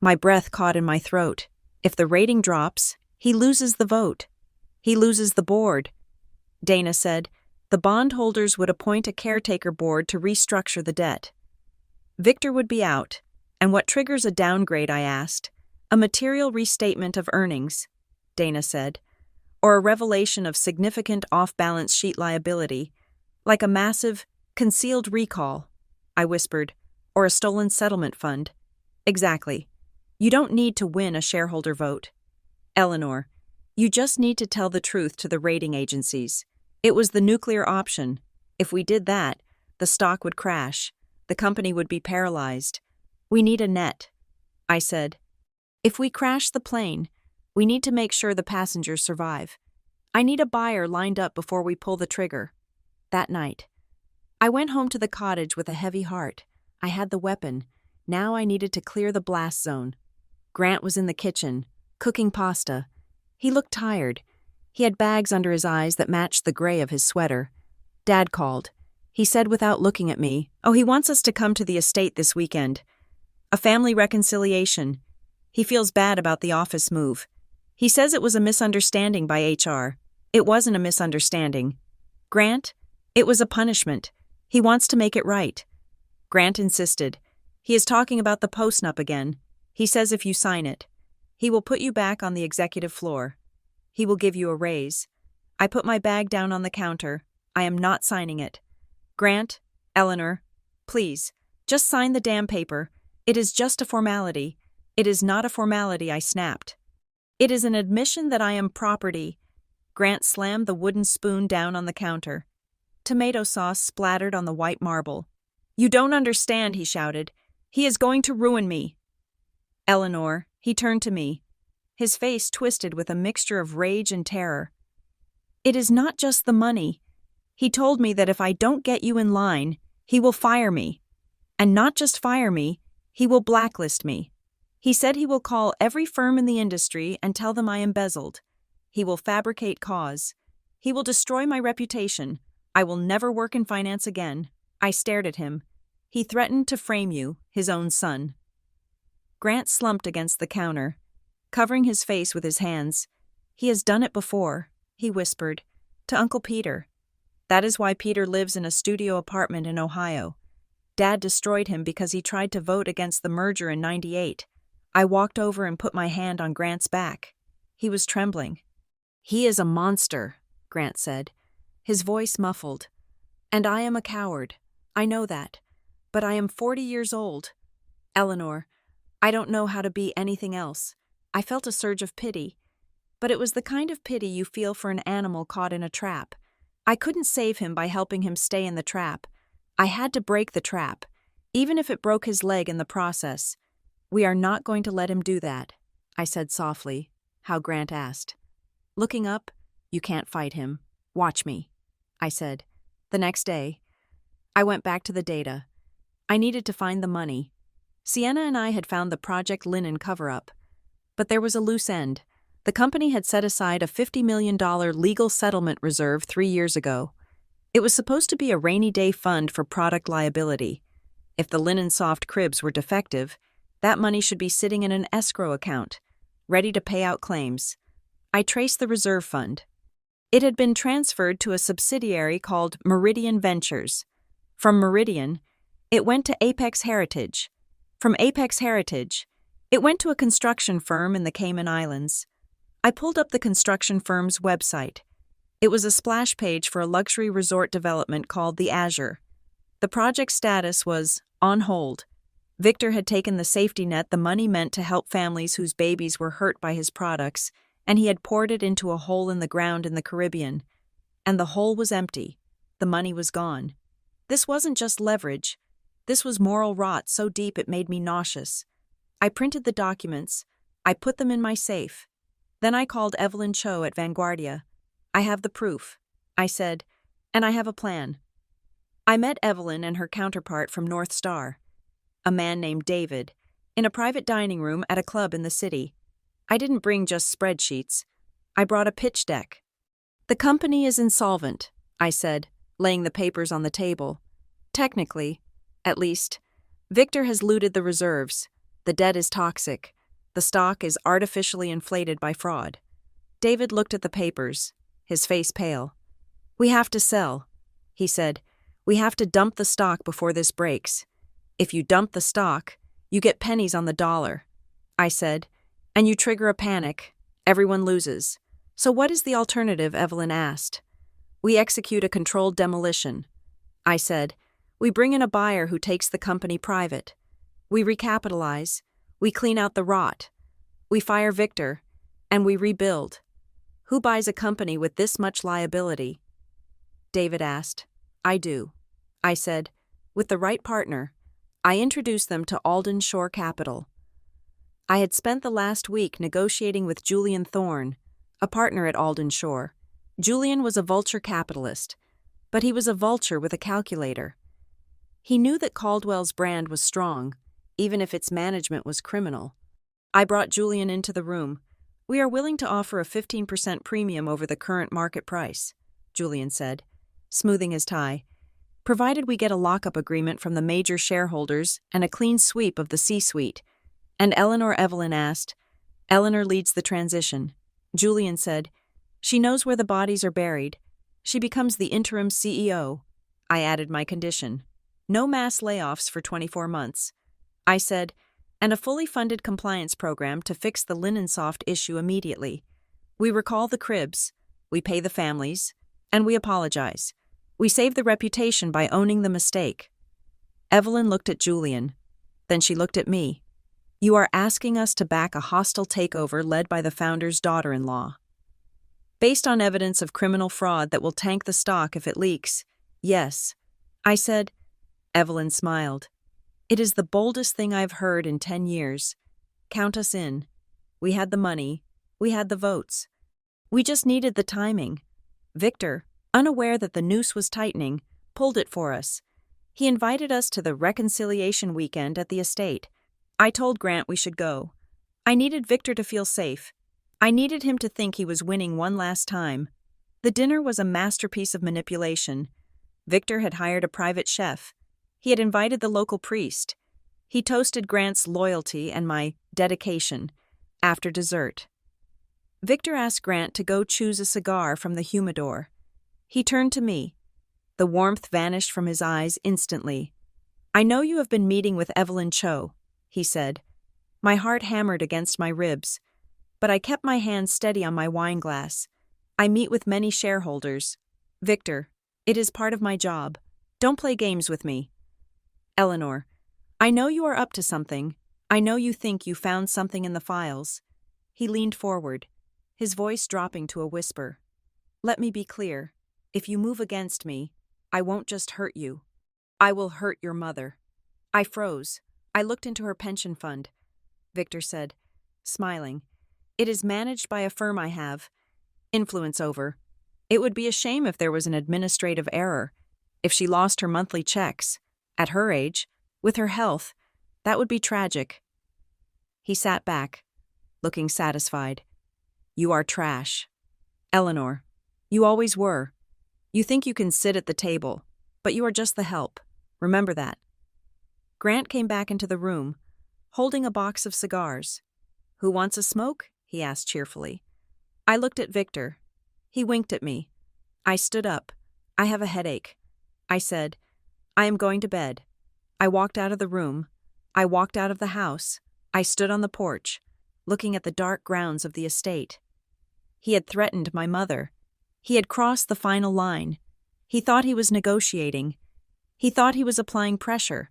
A: My breath caught in my throat. If the rating drops, he loses the vote. He loses the board. Dana said, the bondholders would appoint a caretaker board to restructure the debt. Victor would be out. And what triggers a downgrade, I asked. A material restatement of earnings, Dana said. Or a revelation of significant off-balance sheet liability, like a massive, concealed recall, I whispered, or a stolen settlement fund. Exactly. You don't need to win a shareholder vote. Eleanor, you just need to tell the truth to the rating agencies. It was the nuclear option. If we did that, the stock would crash. The company would be paralyzed. We need a net, I said. If we crash the plane, we need to make sure the passengers survive. I need a buyer lined up before we pull the trigger. That night, I went home to the cottage with a heavy heart. I had the weapon. Now I needed to clear the blast zone. Grant was in the kitchen, cooking pasta. He looked tired. He had bags under his eyes that matched the gray of his sweater. Dad called. He said without looking at me, "Oh, he wants us to come to the estate this weekend. A family reconciliation. He feels bad about the office move. He says it was a misunderstanding by HR. It wasn't a misunderstanding. Grant, it was a punishment. He wants to make it right." Grant insisted. "He is talking about the post-nup again. He says if you sign it, he will put you back on the executive floor. He will give you a raise." I put my bag down on the counter. I am not signing it. "Grant, Eleanor, please, just sign the damn paper. It is just a formality." "It is not a formality," I snapped. "It is an admission that I am property." Grant slammed the wooden spoon down on the counter. Tomato sauce splattered on the white marble. "You don't understand," he shouted. "He is going to ruin me." "Eleanor," he turned to me, his face twisted with a mixture of rage and terror. "It is not just the money. He told me that if I don't get you in line, he will fire me. And not just fire me, he will blacklist me. He said he will call every firm in the industry and tell them I embezzled. He will fabricate cause. He will destroy my reputation. I will never work in finance again." I stared at him. "He threatened to frame you, his own son." Grant slumped against the counter, covering his face with his hands. "He has done it before," he whispered, "to Uncle Peter. That is why Peter lives in a studio apartment in Ohio. Dad destroyed him because he tried to vote against the merger in '98. I walked over and put my hand on Grant's back. He was trembling. "He is a monster," Grant said, his voice muffled. "And I am a coward. I know that. But I am 40 years old. Eleanor, I don't know how to be anything else." I felt a surge of pity. But it was the kind of pity you feel for an animal caught in a trap. I couldn't save him by helping him stay in the trap. I had to break the trap, even if it broke his leg in the process. "We are not going to let him do that," I said softly, how Grant asked. Looking up, "You can't fight him. Watch me," I said. The next day, I went back to the data. I needed to find the money. Sienna and I had found the Project Linen cover-up. But there was a loose end. The company had set aside a $50 million legal settlement reserve 3 years ago. It was supposed to be a rainy day fund for product liability. If the linen soft cribs were defective, that money should be sitting in an escrow account, ready to pay out claims. I traced the reserve fund. It had been transferred to a subsidiary called Meridian Ventures. From Meridian, it went to Apex Heritage. From Apex Heritage, it went to a construction firm in the Cayman Islands. I pulled up the construction firm's website. It was a splash page for a luxury resort development called the Azure. The project status was on hold. Victor had taken the safety net the money meant to help families whose babies were hurt by his products, and he had poured it into a hole in the ground in the Caribbean. And the hole was empty. The money was gone. This wasn't just leverage. This was moral rot so deep it made me nauseous. I printed the documents. I put them in my safe. Then I called Evelyn Cho at Vanguardia. "I have the proof," I said, "and I have a plan." I met Evelyn and her counterpart from North Star, a man named David, in a private dining room at a club in the city. I didn't bring just spreadsheets. I brought a pitch deck. "The company is insolvent," I said, laying the papers on the table. "Technically, at least, Victor has looted the reserves. The debt is toxic. The stock is artificially inflated by fraud." David looked at the papers, his face pale. "We have to sell," he said. "We have to dump the stock before this breaks. If you dump the stock, you get pennies on the dollar," I said, "and you trigger a panic. Everyone loses. So what is the alternative?" Evelyn asked. "We execute a controlled demolition," I said. "We bring in a buyer who takes the company private. We recapitalize. We clean out the rot. We fire Victor, and we rebuild. Who buys a company with this much liability?" David asked. "I do," I said. "With the right partner." I introduced them to Alden Shore Capital. I had spent the last week negotiating with Julian Thorne, a partner at Alden Shore. Julian was a vulture capitalist, but he was a vulture with a calculator. He knew that Caldwell's brand was strong, even if its management was criminal. I brought Julian into the room. "We are willing to offer a 15% premium over the current market price," Julian said, smoothing his tie, "provided we get a lockup agreement from the major shareholders and a clean sweep of the C-suite." "And Eleanor?" Evelyn asked. "Eleanor leads the transition," Julian said. "She knows where the bodies are buried. She becomes the interim CEO. I added my condition. No mass layoffs for 24 months. I said, and a fully funded compliance program to fix the linen soft issue immediately. We recall the cribs, we pay the families, and we apologize. We save the reputation by owning the mistake." Evelyn looked at Julian. Then she looked at me. "You are asking us to back a hostile takeover led by the founder's daughter-in-law. Based on evidence of criminal fraud that will tank the stock if it leaks?" "Yes," I said. Evelyn smiled. It is the boldest thing I've heard in 10 years. Count us in. We had the money. We had the votes. We just needed the timing. Victor, unaware that the noose was tightening, pulled it for us. He invited us to the reconciliation weekend at the estate. I told Grant we should go. I needed Victor to feel safe. I needed him to think he was winning one last time. The dinner was a masterpiece of manipulation. Victor had hired a private chef. He had invited the local priest. He toasted Grant's loyalty and my dedication after dessert. Victor asked Grant to go choose a cigar from the humidor. He turned to me. The warmth vanished from his eyes instantly. I know you have been meeting with Evelyn Cho, he said. My heart hammered against my ribs, but I kept my hand steady on my wine glass. I meet with many shareholders. Victor, it is part of my job. Don't play games with me. Eleanor, I know you are up to something. I know you think you found something in the files. He leaned forward, his voice dropping to a whisper. Let me be clear. If you move against me, I won't just hurt you. I will hurt your mother. I froze. I looked into her pension fund. Victor said, smiling. It is managed by a firm I have influence over. It would be a shame if there was an administrative error. If she lost her monthly checks, at her age, with her health, that would be tragic. He sat back, looking satisfied. You are trash. Eleanor, you always were. You think you can sit at the table, but you are just the help. Remember that. Grant came back into the room, holding a box of cigars. Who wants a smoke? He asked cheerfully. I looked at Victor. He winked at me. I stood up. I have a headache. I said, I am going to bed. I walked out of the room. I walked out of the house. I stood on the porch, looking at the dark grounds of the estate. He had threatened my mother. He had crossed the final line. He thought he was negotiating. He thought he was applying pressure.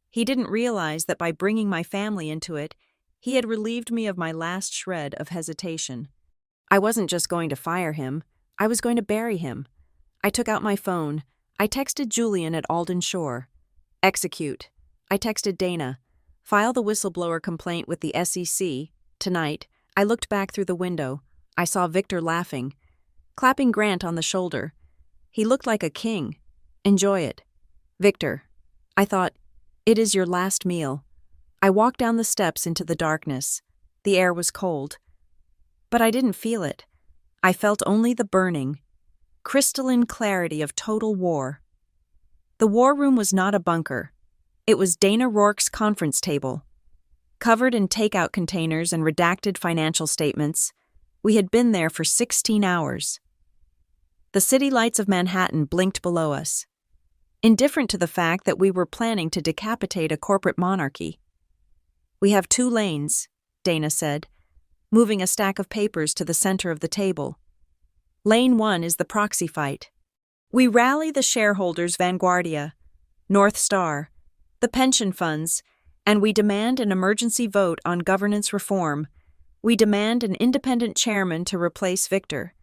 A: He didn't realize that by bringing my family into it, he had relieved me of my last shred of hesitation. I wasn't just going to fire him. I was going to bury him. I took out my phone. I texted Julian at Alden Shore. Execute. I texted Dana. File the whistleblower complaint with the SEC. Tonight, I looked back through the window. I saw Victor laughing, clapping Grant on the shoulder. He looked like a king. Enjoy it. Victor, I thought, it is your last meal. I walked down the steps into the darkness. The air was cold. But I didn't feel it. I felt only the burning, crystalline clarity of total war. The war room was not a bunker. It was Dana Rourke's conference table. Covered in takeout containers and redacted financial statements, we had been there for 16 hours. The city lights of Manhattan blinked below us, indifferent to the fact that we were planning to decapitate a corporate monarchy. We have 2 lanes, Dana said, moving a stack of papers to the center of the table. Lane 1 is the proxy fight. We rally the shareholders Vanguardia, North Star, the pension funds, and we demand an emergency vote on governance reform. We demand an independent chairman to replace Victor.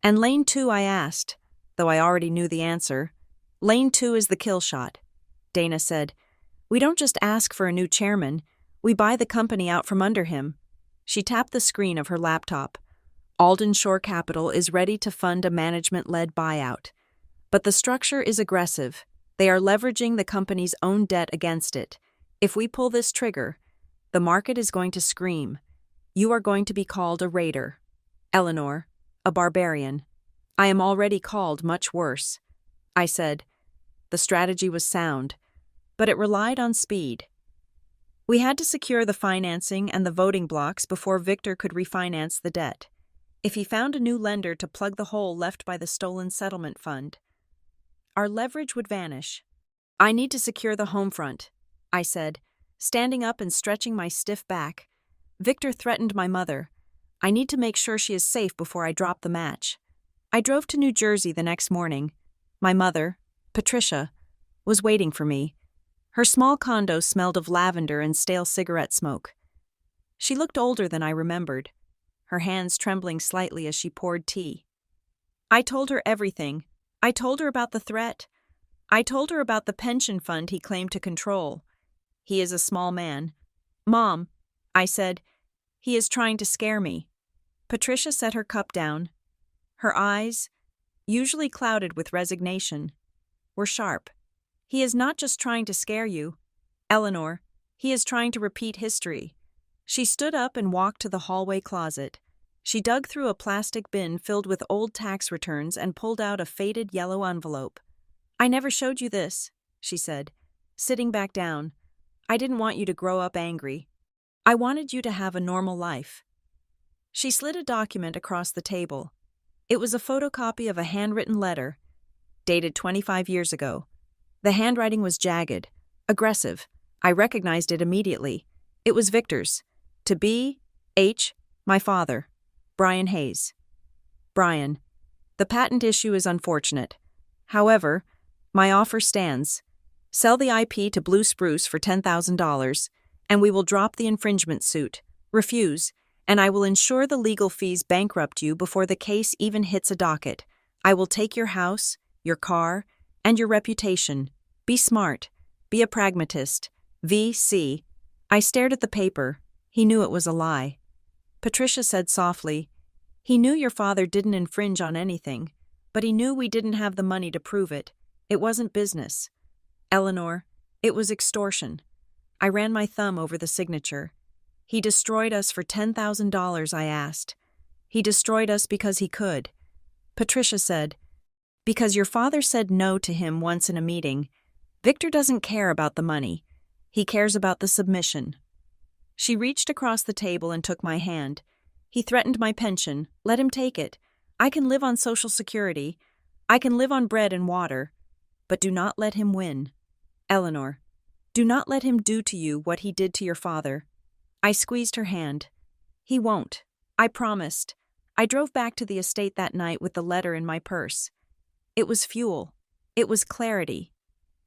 A: And Lane 2, I asked, though I already knew the answer. Lane 2 is the kill shot. Dana said, we don't just ask for a new chairman, we buy the company out from under him. She tapped the screen of her laptop. Alden Shore Capital is ready to fund a management-led buyout. But the structure is aggressive. They are leveraging the company's own debt against it. If we pull this trigger, the market is going to scream. You are going to be called a raider. Eleanor, a barbarian. I am already called much worse. I said. The strategy was sound, but it relied on speed. We had to secure the financing and the voting blocks before Victor could refinance the debt. If he found a new lender to plug the hole left by the stolen settlement fund, our leverage would vanish. I need to secure the home front, I said, standing up and stretching my stiff back. Victor threatened my mother. I need to make sure she is safe before I drop the match. I drove to New Jersey the next morning. My mother, Patricia, was waiting for me. Her small condo smelled of lavender and stale cigarette smoke. She looked older than I remembered, her hands trembling slightly as she poured tea. I told her everything. I told her about the threat, I told her about the pension fund he claimed to control. He is a small man. Mom, I said, he is trying to scare me. Patricia set her cup down. Her eyes, usually clouded with resignation, were sharp. He is not just trying to scare you, Eleanor. He is trying to repeat history. She stood up and walked to the hallway closet. She dug through a plastic bin filled with old tax returns and pulled out a faded yellow envelope. I never showed you this, she said, sitting back down. I didn't want you to grow up angry. I wanted you to have a normal life. She slid a document across the table. It was a photocopy of a handwritten letter, dated 25 years ago. The handwriting was jagged, aggressive. I recognized it immediately. It was Victor's. To B. H. My father. Brian Hayes. Brian, the patent issue is unfortunate. However, my offer stands. Sell the IP to Blue Spruce for $10,000, and we will drop the infringement suit. Refuse, and I will ensure the legal fees bankrupt you before the case even hits a docket. I will take your house, your car, and your reputation. Be smart. Be a pragmatist. V.C. I stared at the paper. He knew it was a lie. Patricia said softly, he knew your father didn't infringe on anything, but he knew we didn't have the money to prove it. It wasn't business. Eleanor, it was extortion. I ran my thumb over the signature. He destroyed us for $10,000, I asked. He destroyed us because he could. Patricia said, because your father said no to him once in a meeting. Victor doesn't care about the money. He cares about the submission. She reached across the table and took my hand. He threatened my pension. Let him take it. I can live on Social Security. I can live on bread and water. But do not let him win. Eleanor, do not let him do to you what he did to your father. I squeezed her hand. He won't. I promised. I drove back to the estate that night with the letter in my purse. It was fuel. It was clarity.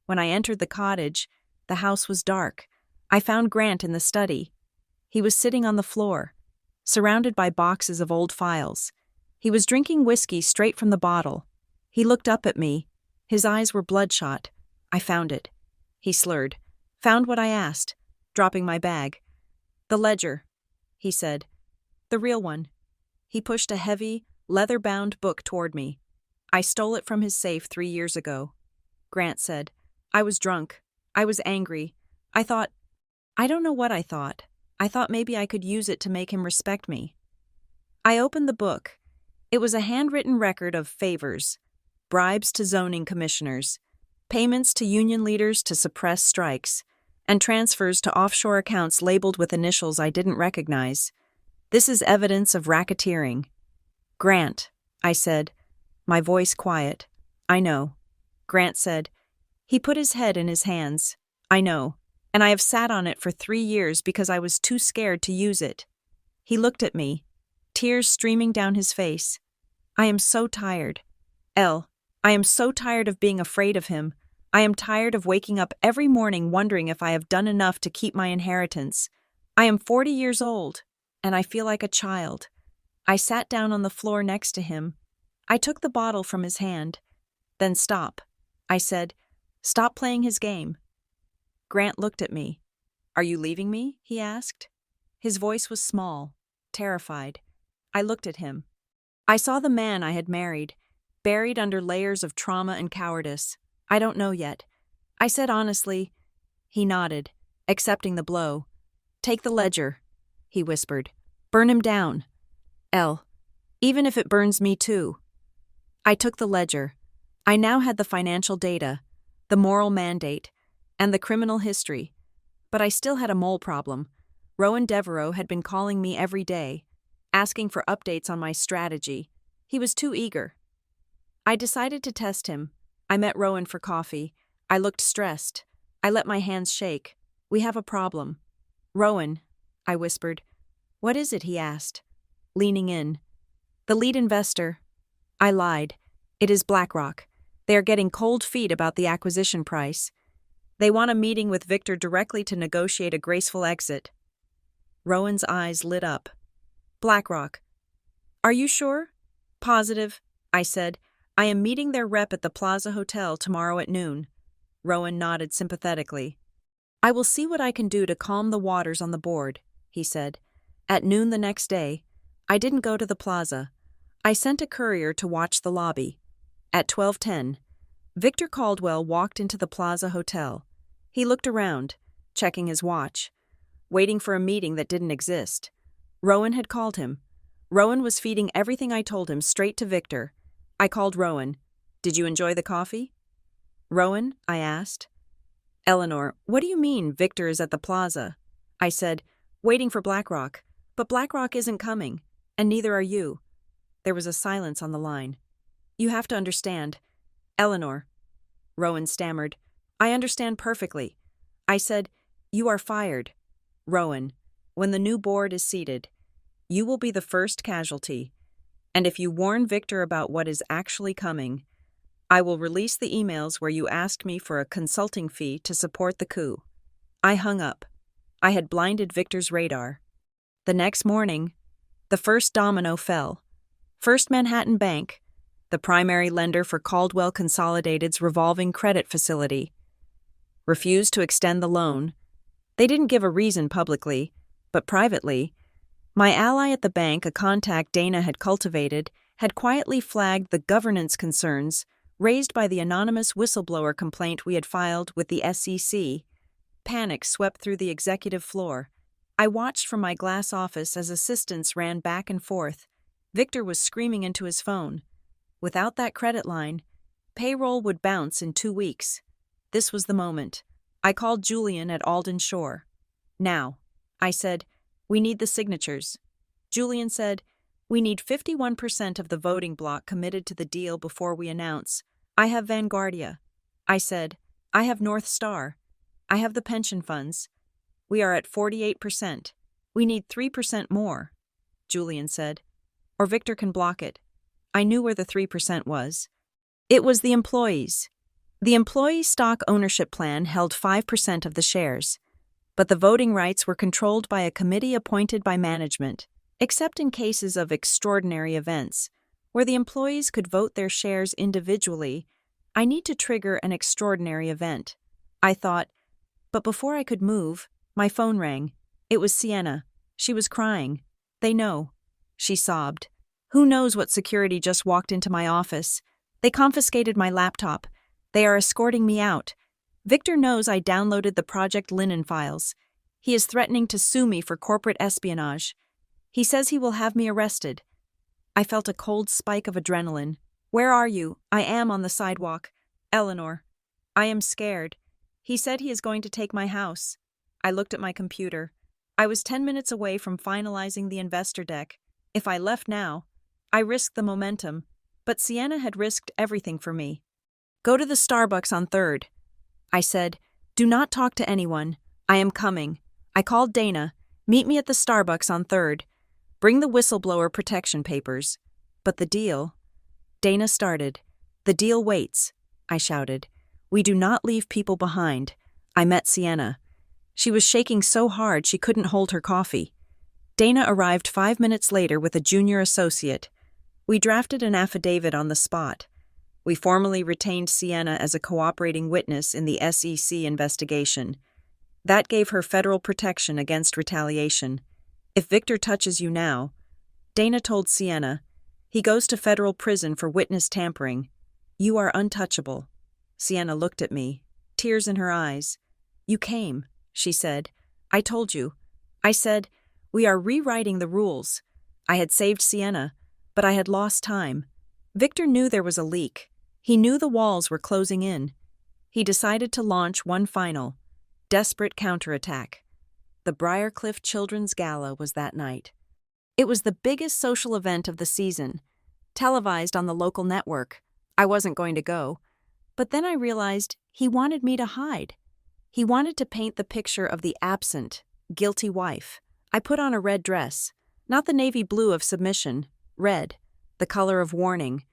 A: When I entered the cottage, the house was dark. I found Grant in the study. He was sitting on the floor, surrounded by boxes of old files. He was drinking whiskey straight from the bottle. He looked up at me. His eyes were bloodshot. I found it. He slurred. Found what I asked, dropping my bag. The ledger, he said. The real one. He pushed a heavy, leather-bound book toward me. I stole it from his safe 3 years ago. Grant said. I was drunk. I was angry. I don't know what I thought. I thought maybe I could use it to make him respect me. I opened the book. It was a handwritten record of favors, bribes to zoning commissioners, payments to union leaders to suppress strikes, and transfers to offshore accounts labeled with initials I didn't recognize. This is evidence of racketeering. Grant, I said, my voice quiet. I know. Grant said. He put his head in his hands. I know. And I have sat on it for 3 years because I was too scared to use it. He looked at me, tears streaming down his face. I am so tired. I am so tired of being afraid of him. I am tired of waking up every morning wondering if I have done enough to keep my inheritance. I am 40 years old, and I feel like a child. I sat down on the floor next to him. I took the bottle from his hand. Then stop, I said. Stop playing his game. Grant looked at me. Are you leaving me? He asked. His voice was small, terrified. I looked at him. I saw the man I had married, buried under layers of trauma and cowardice. I don't know yet. I said honestly. He nodded, accepting the blow. Take the ledger, he whispered. Burn him down. Even if it burns me too. I took the ledger. I now had the financial data, the moral mandate, and the criminal history. But I still had a mole problem. Rowan Devereaux had been calling me every day, asking for updates on my strategy. He was too eager. I decided to test him. I met Rowan for coffee. I looked stressed. I let my hands shake. We have a problem. Rowan, I whispered. What is it? He asked, leaning in. The lead investor. I lied. It is BlackRock. They are getting cold feet about the acquisition price. They want a meeting with Victor directly to negotiate a graceful exit. Rowan's eyes lit up. BlackRock. Are you sure? Positive, I said. I am meeting their rep at the Plaza Hotel tomorrow at noon. Rowan nodded sympathetically. I will see what I can do to calm the waters on the board, he said. At noon the next day, I didn't go to the plaza. I sent a courier to watch the lobby. At 12:10, Victor Caldwell walked into the Plaza Hotel. He looked around, checking his watch, waiting for a meeting that didn't exist. Rowan had called him. Rowan was feeding everything I told him straight to Victor. I called Rowan. Did you enjoy the coffee? Rowan, I asked. Eleanor, what do you mean Victor is at the plaza? I said, waiting for BlackRock. But BlackRock isn't coming, and neither are you. There was a silence on the line. You have to understand. Eleanor. Rowan stammered. I understand perfectly. I said, you are fired. Rowan, when the new board is seated, you will be the first casualty. And if you warn Victor about what is actually coming, I will release the emails where you asked me for a consulting fee to support the coup. I hung up. I had blinded Victor's radar. The next morning, the first domino fell. First Manhattan Bank, the primary lender for Caldwell Consolidated's revolving credit facility, refused to extend the loan. They didn't give a reason publicly, but privately, my ally at the bank, a contact Dana had cultivated, had quietly flagged the governance concerns raised by the anonymous whistleblower complaint we had filed with the SEC. Panic swept through the executive floor. I watched from my glass office as assistants ran back and forth. Victor was screaming into his phone. Without that credit line, payroll would bounce in 2 weeks. This was the moment. I called Julian at Alden Shore. Now, I said, we need the signatures. Julian said, we need 51% of the voting bloc committed to the deal before we announce. I have Vanguardia. I said, I have North Star. I have the pension funds. We are at 48%. We need 3% more, Julian said. Or Victor can block it. I knew where the 3% was. It was the employees. The employee stock ownership plan held 5% of the shares, but the voting rights were controlled by a committee appointed by management, except in cases of extraordinary events, where the employees could vote their shares individually. I need to trigger an extraordinary event. I thought, but before I could move, my phone rang. It was Sienna. She was crying. They know. She sobbed. Who knows what security just walked into my office? They confiscated my laptop. They are escorting me out. Victor knows I downloaded the Project Linen files. He is threatening to sue me for corporate espionage. He says he will have me arrested. I felt a cold spike of adrenaline. Where are you? I am on the sidewalk. Eleanor. I am scared. He said he is going to take my house. I looked at my computer. I was 10 minutes away from finalizing the investor deck. If I left now, I risked the momentum, but Sienna had risked everything for me. Go to the Starbucks on 3rd. I said, do not talk to anyone. I am coming. I called Dana. Meet me at the Starbucks on 3rd. Bring the whistleblower protection papers. But the deal. Dana started. The deal waits, I shouted. We do not leave people behind. I met Sienna. She was shaking so hard she couldn't hold her coffee. Dana arrived 5 minutes later with a junior associate. We drafted an affidavit on the spot. We formally retained Sienna as a cooperating witness in the SEC investigation. That gave her federal protection against retaliation. If Victor touches you now, Dana told Sienna, he goes to federal prison for witness tampering. You are untouchable. Sienna looked at me, tears in her eyes. You came, she said. I told you. I said, we are rewriting the rules. I had saved Sienna, but I had lost time. Victor knew there was a leak. He knew the walls were closing in. He decided to launch one final, desperate counterattack. The Briarcliff Children's Gala was that night. It was the biggest social event of the season, televised on the local network. I wasn't going to go. But then I realized he wanted me to hide. He wanted to paint the picture of the absent, guilty wife. I put on a red dress, not the navy blue of submission, red, the color of warning.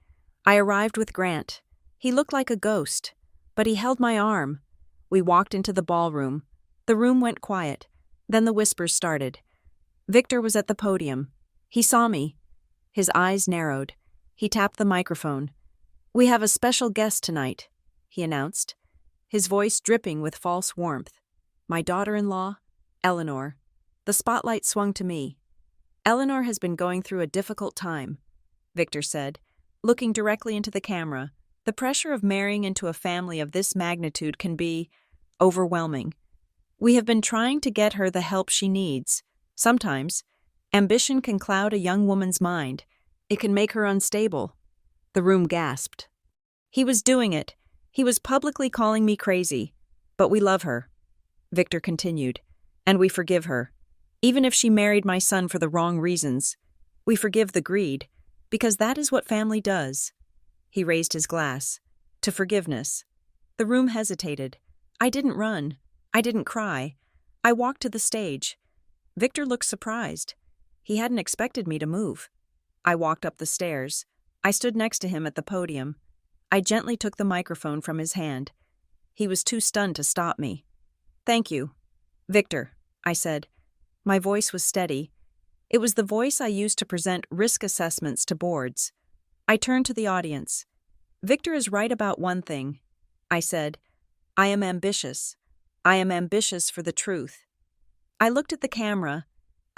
A: I arrived with Grant. He looked like a ghost, but he held my arm. We walked into the ballroom. The room went quiet. Then the whispers started. Victor was at the podium. He saw me. His eyes narrowed. He tapped the microphone. "We have a special guest tonight," he announced, his voice dripping with false warmth. "My daughter-in-law, Eleanor." The spotlight swung to me. "Eleanor has been going through a difficult time," Victor said, looking directly into the camera. "The pressure of marrying into a family of this magnitude can be overwhelming. We have been trying to get her the help she needs. Sometimes, ambition can cloud a young woman's mind. It can make her unstable." The room gasped. "He was doing it. He was publicly calling me crazy. But we love her," Victor continued, "and we forgive her. Even if she married my son for the wrong reasons, we forgive the greed, because that is what family does." He raised his glass. "To forgiveness." The room hesitated. I didn't run. I didn't cry. I walked to the stage. Victor looked surprised. He hadn't expected me to move. I walked up the stairs. I stood next to him at the podium. I gently took the microphone from his hand. He was too stunned to stop me. "Thank you, Victor," I said. My voice was steady. It was the voice I used to present risk assessments to boards. I turned to the audience. "Victor is right about one thing," I said. "I am ambitious. I am ambitious for the truth." I looked at the camera.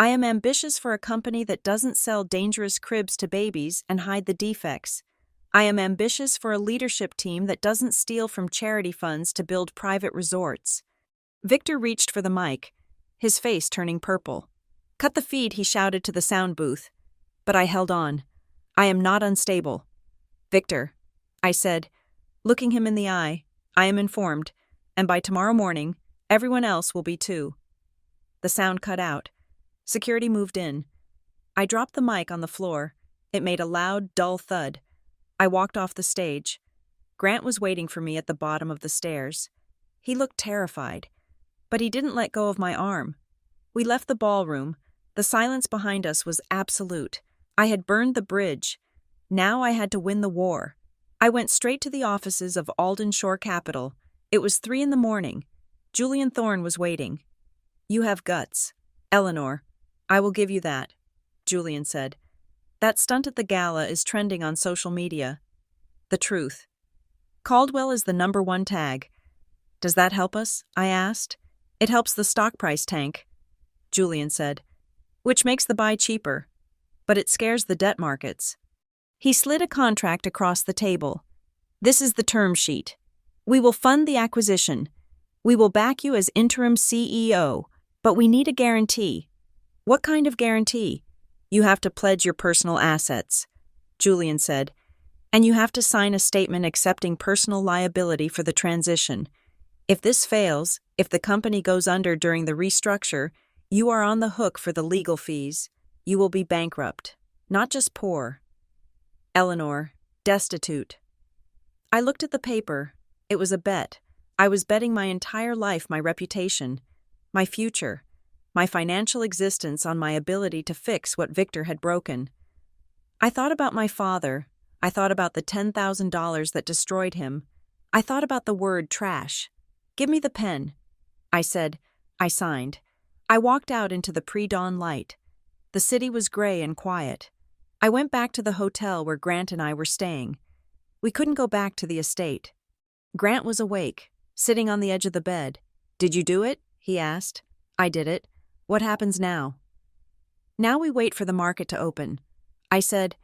A: "I am ambitious for a company that doesn't sell dangerous cribs to babies and hide the defects. I am ambitious for a leadership team that doesn't steal from charity funds to build private resorts." Victor reached for the mic, his face turning purple. "Cut the feed," he shouted to the sound booth. But I held on. "I am not unstable." "Victor," I said, looking him in the eye, "I am informed, and by tomorrow morning, everyone else will be too." The sound cut out. Security moved in. I dropped the mic on the floor. It made a loud, dull thud. I walked off the stage. Grant was waiting for me at the bottom of the stairs. He looked terrified, but he didn't let go of my arm. We left the ballroom. The silence behind us was absolute. I had burned the bridge. Now I had to win the war. I went straight to the offices of Alden Shore Capital. It was 3 a.m. Julian Thorne was waiting. "You have guts, Eleanor. I will give you that," Julian said. "That stunt at the gala is trending on social media. The truth. Caldwell is the #1 tag. Does that help us?" I asked. "It helps the stock price tank," Julian said, "which makes the buy cheaper. But it scares the debt markets." He slid a contract across the table. "This is the term sheet. We will fund the acquisition. We will back you as interim CEO, but we need a guarantee." "What kind of guarantee?" "You have to pledge your personal assets," Julian said, "and you have to sign a statement accepting personal liability for the transition. If this fails, if the company goes under during the restructure, you are on the hook for the legal fees. You will be bankrupt, not just poor. Eleanor, destitute." I looked at the paper. It was a bet. I was betting my entire life, my reputation, my future, my financial existence on my ability to fix what Victor had broken. I thought about my father. I thought about the $10,000 that destroyed him. I thought about the word trash. "Give me the pen," I said. I signed. I walked out into the pre-dawn light. The city was gray and quiet. I went back to the hotel where Grant and I were staying. We couldn't go back to the estate. Grant was awake, sitting on the edge of the bed. "Did you do it?" he asked. "I did it. What happens now?" "Now we wait for the market to open," I said.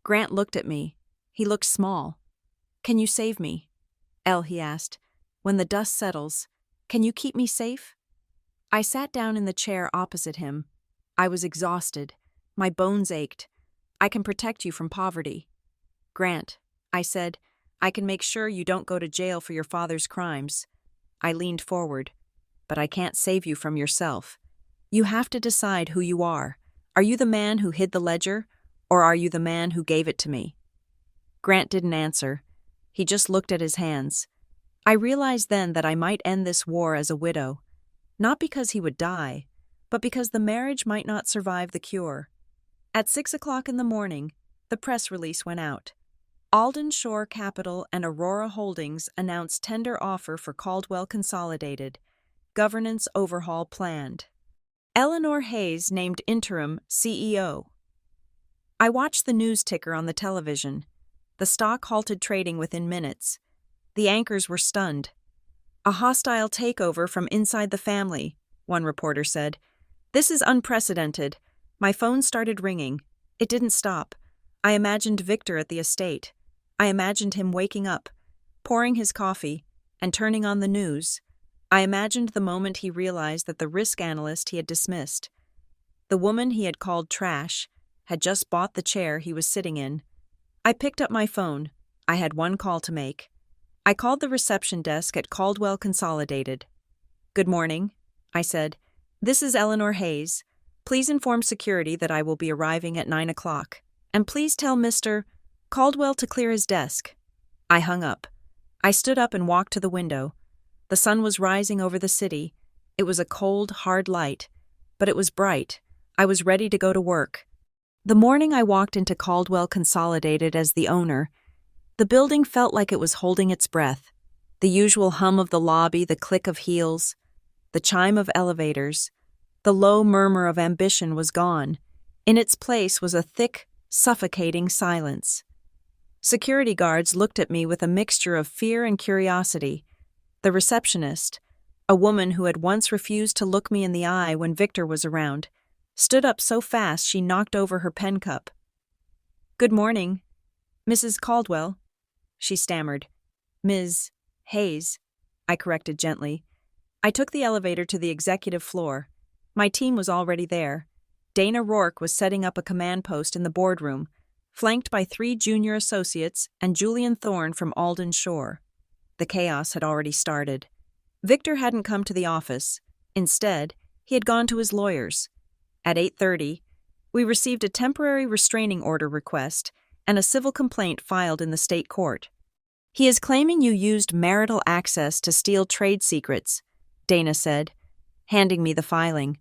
A: Grant looked at me. He looked small. "Can you save me?" "Elle," he asked, "when the dust settles, can you keep me safe?" I sat down in the chair opposite him. I was exhausted. My bones ached. "I can protect you from poverty." "Grant," I said, "I can make sure you don't go to jail for your father's crimes." I leaned forward. "But I can't save you from yourself. You have to decide who you are. Are you the man who hid the ledger, or are you the man who gave it to me?" Grant didn't answer. He just looked at his hands. I realized then that I might end this war as a widow, not because he would die, but because the marriage might not survive the cure. At 6 o'clock in the morning, the press release went out. Alden Shore Capital and Aurora Holdings announced tender offer for Caldwell Consolidated. Governance overhaul planned. Eleanor Hayes named interim CEO. I watched the news ticker on the television. The stock halted trading within minutes. The anchors were stunned. "A hostile takeover from inside the family," one reporter said. "This is unprecedented." My phone started ringing. It didn't stop. I imagined Victor at the estate. I imagined him waking up, pouring his coffee, and turning on the news. I imagined the moment he realized that the risk analyst he had dismissed, the woman he had called trash, had just bought the chair he was sitting in. I picked up my phone. I had one call to make. I called the reception desk at Caldwell Consolidated. "Good morning," I said. "This is Eleanor Hayes. Please inform security that I will be arriving at 9 o'clock. And please tell Mr. Caldwell to clear his desk." I hung up. I stood up and walked to the window. The sun was rising over the city. It was a cold, hard light, but it was bright. I was ready to go to work. The morning I walked into Caldwell Consolidated as the owner, the building felt like it was holding its breath. The usual hum of the lobby, the click of heels, the chime of elevators, the low murmur of ambition was gone. In its place was a thick, suffocating silence. Security guards looked at me with a mixture of fear and curiosity. The receptionist, a woman who had once refused to look me in the eye when Victor was around, stood up so fast she knocked over her pen cup. "Good morning, Mrs. Caldwell," she stammered. "Ms. Hayes," I corrected gently. I took the elevator to the executive floor. My team was already there. Dana Rourke was setting up a command post in the boardroom, flanked by 3 junior associates and Julian Thorne from Alden Shore. The chaos had already started. Victor hadn't come to the office. Instead, he had gone to his lawyers. At 8:30, we received a temporary restraining order request and a civil complaint filed in the state court. "He is claiming you used marital access to steal trade secrets," Dana said, handing me the filing.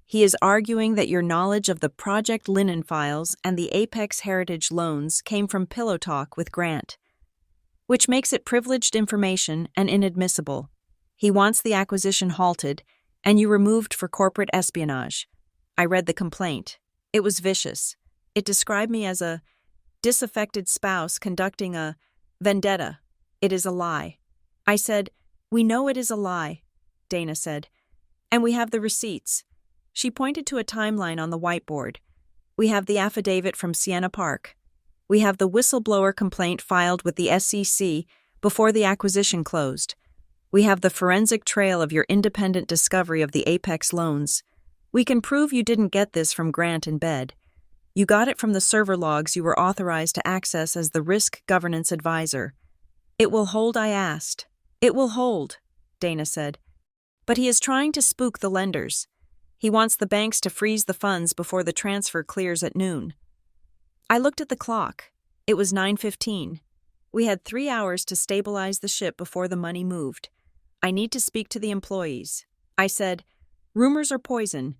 A: "He is arguing that your knowledge of the Project Linen files and the Apex Heritage loans came from Pillow Talk with Grant, which makes it privileged information and inadmissible. He wants the acquisition halted and you removed for corporate espionage." I read the complaint. It was vicious. It described me as a disaffected spouse conducting a vendetta. "It is a lie." I said, "We know it is a lie," Dana said. "And we have the receipts." She pointed to a timeline on the whiteboard. "We have the affidavit from Sienna Park. We have the whistleblower complaint filed with the SEC before the acquisition closed. We have the forensic trail of your independent discovery of the Apex loans. We can prove you didn't get this from Grant in bed. You got it from the server logs you were authorized to access as the risk governance advisor." "It will hold," I asked. "It will hold," Dana said. "But he is trying to spook the lenders. He wants the banks to freeze the funds before the transfer clears at noon." I looked at the clock. It was 9:15. We had 3 hours to stabilize the ship before the money moved. "I need to speak to the employees," I said. "Rumors are poison.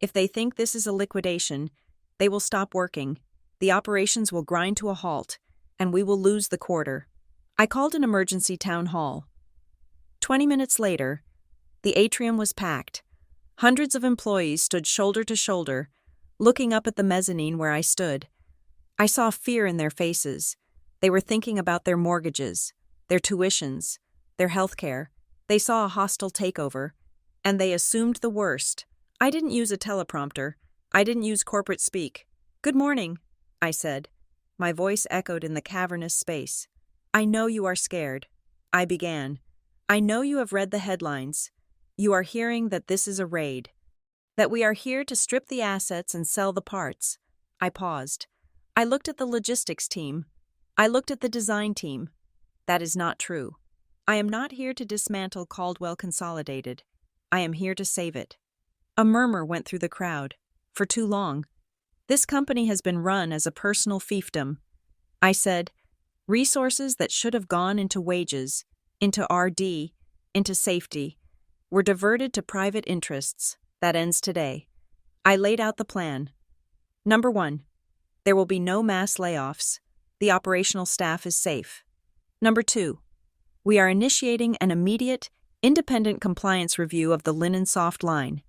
A: If they think this is a liquidation, they will stop working. The operations will grind to a halt, and we will lose the quarter." I called an emergency town hall. 20 minutes later, the atrium was packed. Hundreds of employees stood shoulder to shoulder, looking up at the mezzanine where I stood. I saw fear in their faces. They were thinking about their mortgages, their tuitions, their health care. They saw a hostile takeover, and they assumed the worst. I didn't use a teleprompter. I didn't use corporate speak. "Good morning," I said. My voice echoed in the cavernous space. "I know you are scared." I began. "I know you have read the headlines. You are hearing that this is a raid, that we are here to strip the assets and sell the parts." I paused. I looked at the logistics team. I looked at the design team. That is not true. I am not here to dismantle Caldwell Consolidated. I am here to save it. A murmur went through the crowd. For too long. This company has been run as a personal fiefdom. I said, resources that should have gone into wages, into RD, into safety, were diverted to private interests. That ends today. I laid out the plan. Number 1. There will be no mass layoffs. The operational staff is safe. Number 2. We are initiating an immediate, independent compliance review of the Linen Soft line.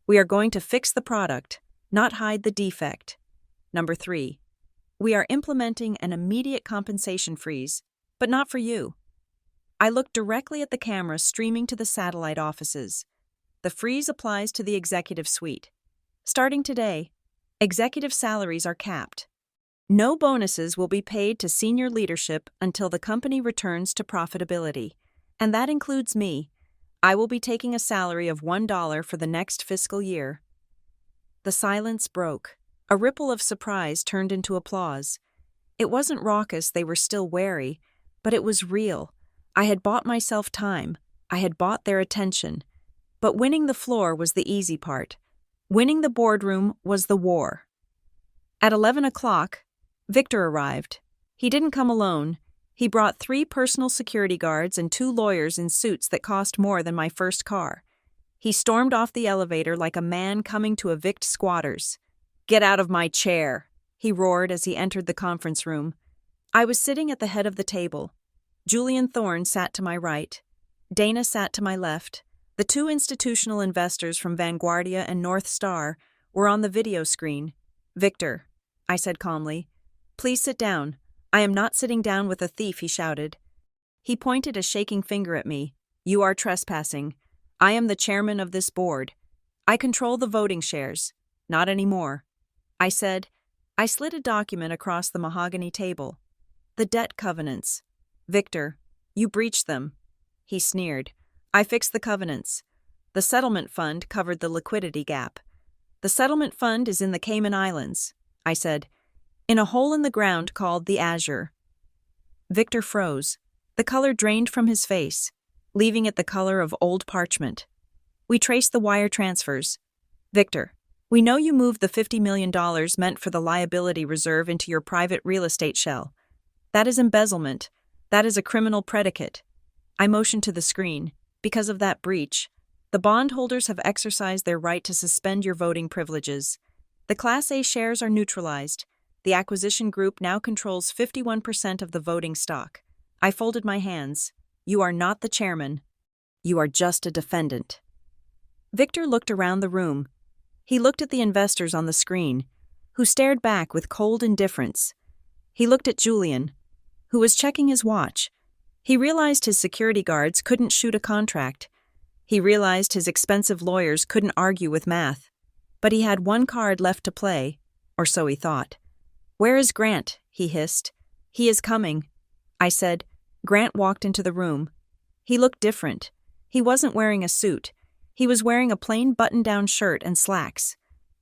A: We are going to fix the product, not hide the defect. Number 3. We are implementing an immediate compensation freeze, but not for you. I looked directly at the camera streaming to the satellite offices. The freeze applies to the executive suite. Starting today, executive salaries are capped. No bonuses will be paid to senior leadership until the company returns to profitability. And that includes me. I will be taking a salary of $1 for the next fiscal year. The silence broke. A ripple of surprise turned into applause. It wasn't raucous, they were still wary, but it was real. I had bought myself time. I had bought their attention. But winning the floor was the easy part. Winning the boardroom was the war. At 11 o'clock, Victor arrived. He didn't come alone. He brought 3 personal security guards and 2 lawyers in suits that cost more than my first car. He stormed off the elevator like a man coming to evict squatters. "Get out of my chair," he roared as he entered the conference room. I was sitting at the head of the table. Julian Thorne sat to my right. Dana sat to my left. The 2 institutional investors from Vanguardia and North Star were on the video screen. "Victor," I said calmly, "please sit down." "I am not sitting down with a thief," he shouted. He pointed a shaking finger at me. "You are trespassing. I am the chairman of this board. I control the voting shares. Not anymore." I said. I slid a document across the mahogany table. "The debt covenants. Victor, you breached them." He sneered. "I fixed the covenants. The settlement fund covered the liquidity gap. The settlement fund is in the Cayman Islands," I said, "in a hole in the ground called the Azure." Victor froze. The color drained from his face, leaving it the color of old parchment. "We traced the wire transfers. Victor, we know you moved the $50 million meant for the liability reserve into your private real estate shell. That is embezzlement. That is a criminal predicate." I motioned to the screen. "Because of that breach, the bondholders have exercised their right to suspend your voting privileges. The Class A shares are neutralized. The acquisition group now controls 51% of the voting stock." I folded my hands. "You are not the chairman. You are just a defendant." Victor looked around the room. He looked at the investors on the screen, who stared back with cold indifference. He looked at Julian, who was checking his watch. He realized his security guards couldn't shoot a contract. He realized his expensive lawyers couldn't argue with math. But he had one card left to play, or so he thought. "Where is Grant?" he hissed. "He is coming." I said. Grant walked into the room. He looked different. He wasn't wearing a suit. He was wearing a plain button-down shirt and slacks.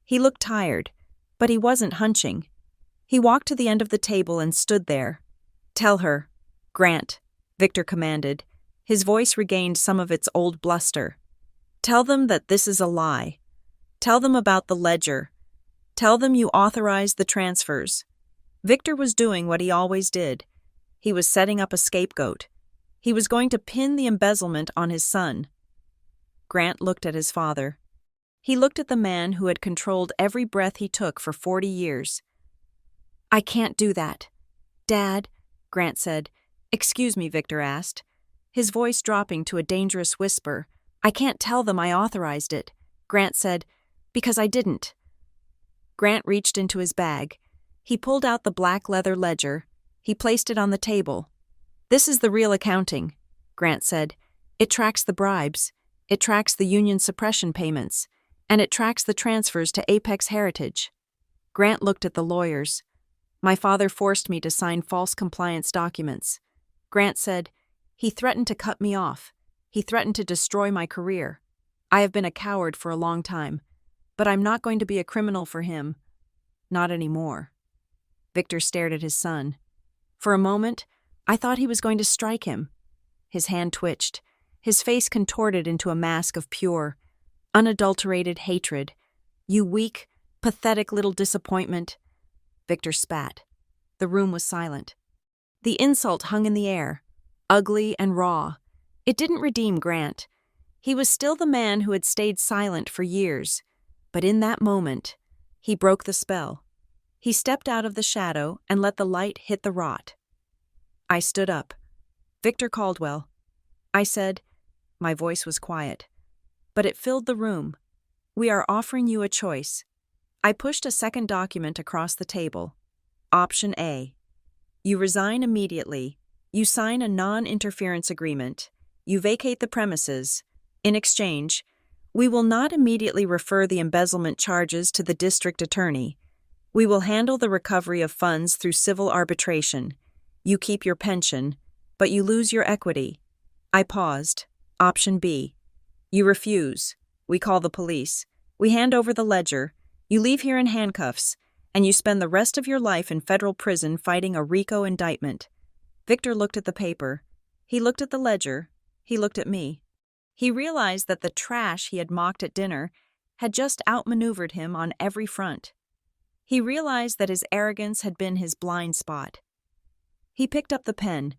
A: He looked tired, but he wasn't hunching. He walked to the end of the table and stood there. "Tell her, Grant," Victor commanded. His voice regained some of its old bluster. "Tell them that this is a lie. Tell them about the ledger. Tell them you authorized the transfers." Victor was doing what he always did. He was setting up a scapegoat. He was going to pin the embezzlement on his son. Grant looked at his father. He looked at the man who had controlled every breath he took for 40 years. "I can't do that." "Dad," Grant said. "Excuse me," Victor asked, his voice dropping to a dangerous whisper. "I can't tell them I authorized it." Grant said, "Because I didn't." Grant reached into his bag. He pulled out the black leather ledger. He placed it on the table. "This is the real accounting," Grant said. "It tracks the bribes. It tracks the union suppression payments. And it tracks the transfers to Apex Heritage." Grant looked at the lawyers. "My father forced me to sign false compliance documents." Grant said, "He threatened to cut me off. He threatened to destroy my career. I have been a coward for a long time, but I'm not going to be a criminal for him. Not anymore." Victor stared at his son. For a moment, I thought he was going to strike him. His hand twitched. His face contorted into a mask of pure, unadulterated hatred. "You weak, pathetic little disappointment." Victor spat. The room was silent. The insult hung in the air, ugly and raw. It didn't redeem Grant. He was still the man who had stayed silent for years. But in that moment, he broke the spell. He stepped out of the shadow and let the light hit the rot. I stood up. "Victor Caldwell." I said. My voice was quiet, but it filled the room. "We are offering you a choice." I pushed a second document across the table. Option A. You resign immediately. You sign a non-interference agreement. You vacate the premises. In exchange, we will not immediately refer the embezzlement charges to the district attorney. We will handle the recovery of funds through civil arbitration. You keep your pension, but you lose your equity. I paused. Option B. You refuse. We call the police. We hand over the ledger. You leave here in handcuffs, and you spend the rest of your life in federal prison fighting a RICO indictment. Victor looked at the paper. He looked at the ledger. He looked at me. He realized that the trash he had mocked at dinner had just outmaneuvered him on every front. He realized that his arrogance had been his blind spot. He picked up the pen.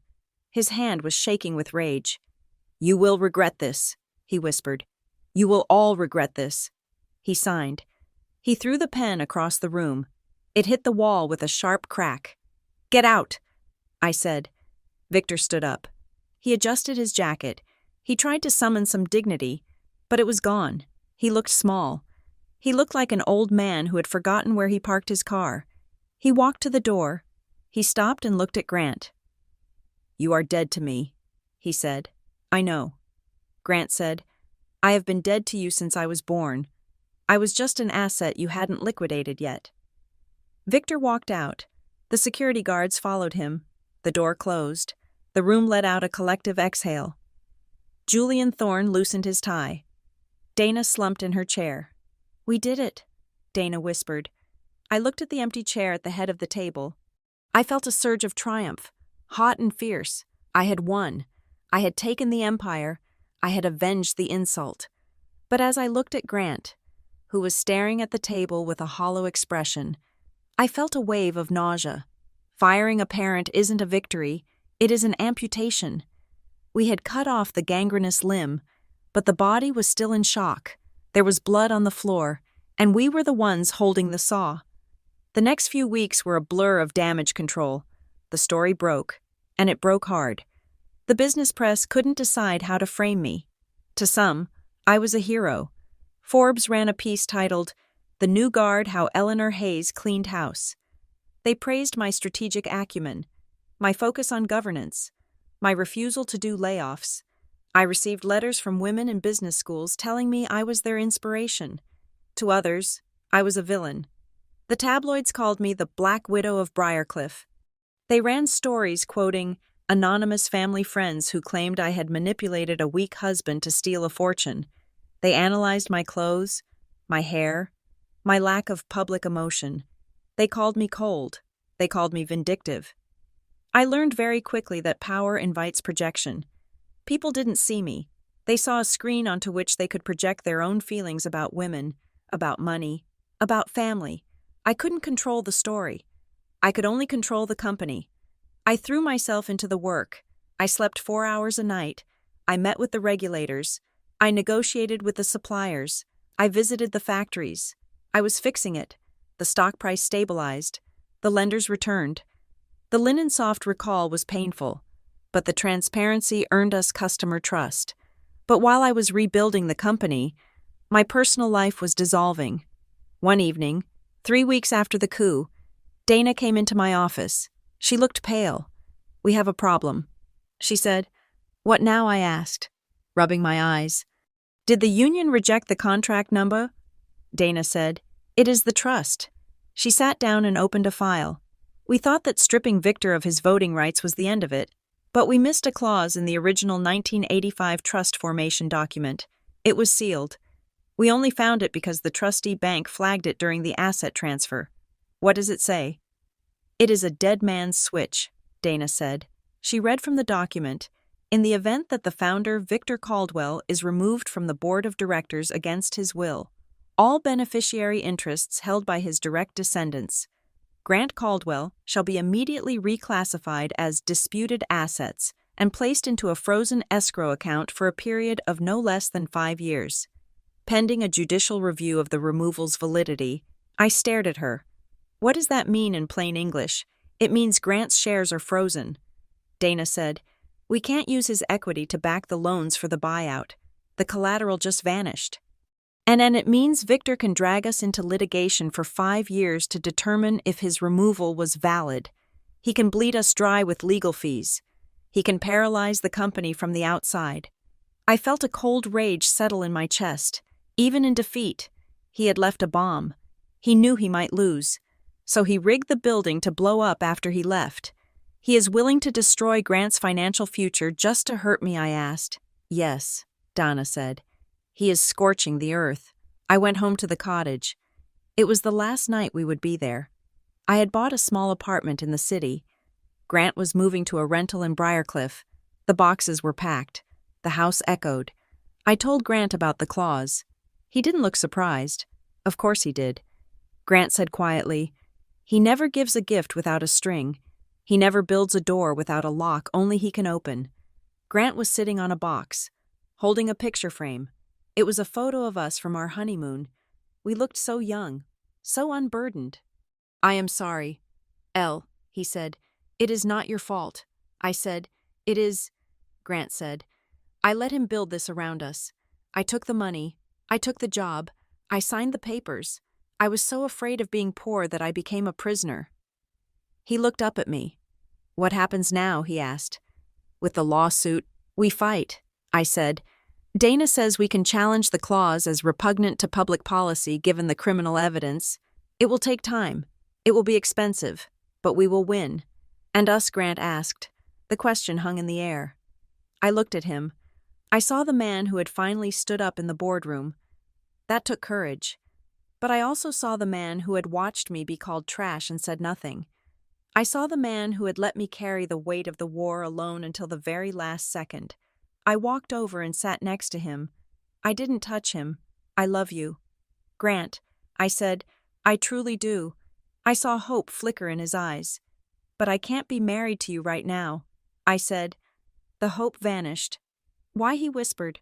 A: His hand was shaking with rage. "You will regret this," he whispered. "You will all regret this." He signed. He threw the pen across the room. It hit the wall with a sharp crack. "Get out," I said. Victor stood up. He adjusted his jacket. He tried to summon some dignity, but it was gone. He looked small. He looked like an old man who had forgotten where he parked his car. He walked to the door. He stopped and looked at Grant. "You are dead to me," he said. "I know." Grant said, "I have been dead to you since I was born. I was just an asset you hadn't liquidated yet." Victor walked out. The security guards followed him. The door closed. The room let out a collective exhale. Julian Thorne loosened his tie. Dana slumped in her chair. "We did it," Dana whispered. I looked at the empty chair at the head of the table. I felt a surge of triumph, hot and fierce. I had won. I had taken the empire. I had avenged the insult. But as I looked at Grant, who was staring at the table with a hollow expression, I felt a wave of nausea. Firing a parent isn't a victory, it is an amputation. We had cut off the gangrenous limb, but the body was still in shock. There was blood on the floor, and we were the ones holding the saw. The next few weeks were a blur of damage control. The story broke, and it broke hard. The business press couldn't decide how to frame me. To some, I was a hero. Forbes ran a piece titled, "The New Guard: How Eleanor Hayes Cleaned House." They praised my strategic acumen, my focus on governance, my refusal to do layoffs. I received letters from women in business schools telling me I was their inspiration. To others, I was a villain. The tabloids called me the Black Widow of Briarcliff. They ran stories quoting anonymous family friends who claimed I had manipulated a weak husband to steal a fortune. They analyzed my clothes, my hair, my lack of public emotion. They called me cold. They called me vindictive. I learned very quickly that power invites projection. People didn't see me. They saw a screen onto which they could project their own feelings about women, about money, about family. I couldn't control the story. I could only control the company. I threw myself into the work. I slept 4 hours a night. I met with the regulators. I negotiated with the suppliers. I visited the factories. I was fixing it. The stock price stabilized. The lenders returned. The Linensoft recall was painful, but the transparency earned us customer trust. But while I was rebuilding the company, my personal life was dissolving. One evening, 3 weeks after the coup, Dana came into my office. She looked pale. "We have a problem," she said. "What now?" I asked, rubbing my eyes. "Did the union reject the contract number?" Dana said, "It is the trust." She sat down and opened a file. We thought that stripping Victor of his voting rights was the end of it, but we missed a clause in the original 1985 trust formation document. It was sealed. We only found it because the trustee bank flagged it during the asset transfer. What does it say? "It is a dead man's switch," Dana said. She read from the document, "In the event that the founder, Victor Caldwell, is removed from the board of directors against his will, all beneficiary interests held by his direct descendants, Grant Caldwell, shall be immediately reclassified as disputed assets and placed into a frozen escrow account for a period of no less than 5 years. Pending a judicial review of the removal's validity." I stared at her. "What does that mean in plain English?" "It means Grant's shares are frozen." Dana said, "We can't use his equity to back the loans for the buyout. The collateral just vanished." And it means Victor can drag us into litigation for 5 years to determine if his removal was valid. He can bleed us dry with legal fees. He can paralyze the company from the outside. I felt a cold rage settle in my chest. Even in defeat, he had left a bomb. He knew he might lose. So he rigged the building to blow up after he left. He is willing to destroy Grant's financial future just to hurt me, I asked. Yes, Donna said. He is scorching the earth. I went home to the cottage. It was the last night we would be there. I had bought a small apartment in the city. Grant was moving to a rental in Briarcliff. The boxes were packed. The house echoed. I told Grant about the clause. He didn't look surprised. Of course he did. Grant said quietly, "He never gives a gift without a string. He never builds a door without a lock only he can open." Grant was sitting on a box, holding a picture frame. It was a photo of us from our honeymoon. We looked so young, so unburdened. "I am sorry, Elle," he said. "It is not your fault." I said, "It is," Grant said. "I let him build this around us. I took the money. I took the job. I signed the papers. I was so afraid of being poor that I became a prisoner." He looked up at me. "What happens now?" he asked. "With the lawsuit, we fight," I said. "Dana says we can challenge the clause as repugnant to public policy given the criminal evidence. It will take time. It will be expensive, but we will win." "And us?" Grant asked. The question hung in the air. I looked at him. I saw the man who had finally stood up in the boardroom. That took courage. But I also saw the man who had watched me be called trash and said nothing. I saw the man who had let me carry the weight of the war alone until the very last second. I walked over and sat next to him. I didn't touch him. "I love you." "Grant," I said, "I truly do." I saw hope flicker in his eyes. "But I can't be married to you right now," I said. The hope vanished. "Why?" he whispered.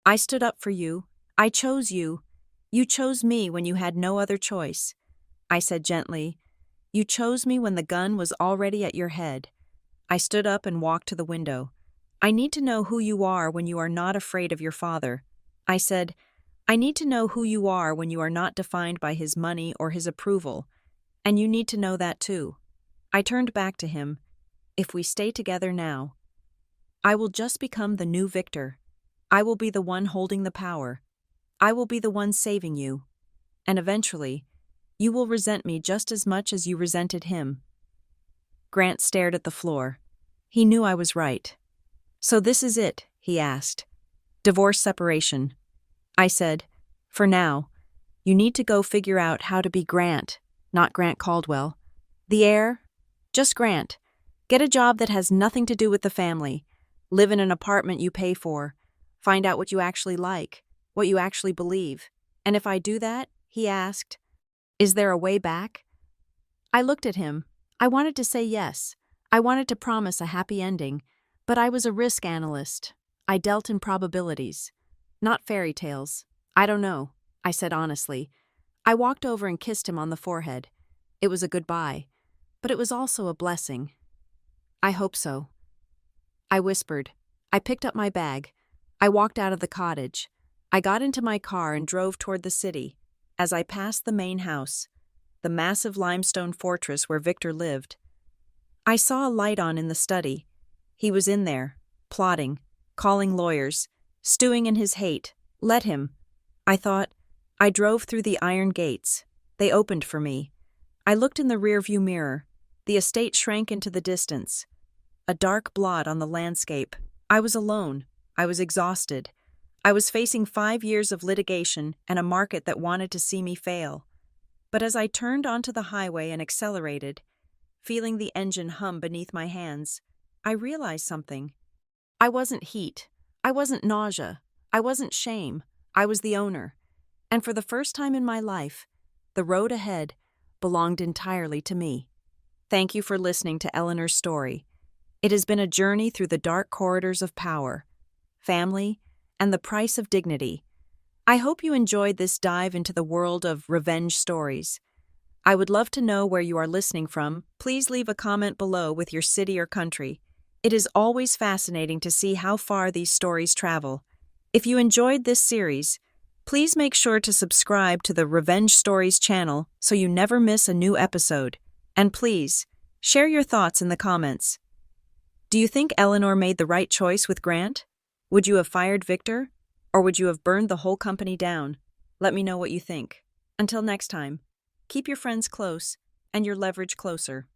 A: "I stood up for you. I chose you. You chose me when you had no other choice." I said gently, "You chose me when the gun was already at your head." I stood up and walked to the window. "I need to know who you are when you are not afraid of your father." I said, "I need to know who you are when you are not defined by his money or his approval. And you need to know that too." I turned back to him. "If we stay together now, I will just become the new Victor. I will be the one holding the power. I will be the one saving you. And eventually, you will resent me just as much as you resented him." Grant stared at the floor. He knew I was right. "So this is it?" he asked. "Divorce, separation." I said, "For now, you need to go figure out how to be Grant, not Grant Caldwell. The heir? Just Grant. Get a job that has nothing to do with the family. Live in an apartment you pay for. Find out what you actually like, what you actually believe. And if I do that," he asked, "is there a way back?" I looked at him. I wanted to say yes. I wanted to promise a happy ending, but I was a risk analyst. I dealt in probabilities, not fairy tales. "I don't know," I said honestly. I walked over and kissed him on the forehead. It was a goodbye, but it was also a blessing. "I hope so," I whispered. I picked up my bag. I walked out of the cottage. I got into my car and drove toward the city. As I passed the main house, the massive limestone fortress where Victor lived, I saw a light on in the study. He was in there, plotting, calling lawyers, stewing in his hate. Let him, I thought. I drove through the iron gates. They opened for me. I looked in the rearview mirror. The estate shrank into the distance, a dark blot on the landscape. I was alone. I was exhausted. I was facing 5 years of litigation and a market that wanted to see me fail. But as I turned onto the highway and accelerated, feeling the engine hum beneath my hands, I realized something. I wasn't heat. I wasn't nausea. I wasn't shame. I was the owner. And for the first time in my life, the road ahead belonged entirely to me. Thank you for listening to Eleanor's story. It has been a journey through the dark corridors of power, family, and the price of dignity. I hope you enjoyed this dive into the world of revenge stories. I would love to know where you are listening from. Please leave a comment below with your city or country. It is always fascinating to see how far these stories travel. If you enjoyed this series, Please make sure to subscribe to the Revenge Stories channel so you never miss a new episode. And please, share your thoughts in the comments. Do you think Eleanor made the right choice with Grant? Would you have fired Victor? Or would you have burned the whole company down? Let me know what you think. Until next time, keep your friends close and your leverage closer.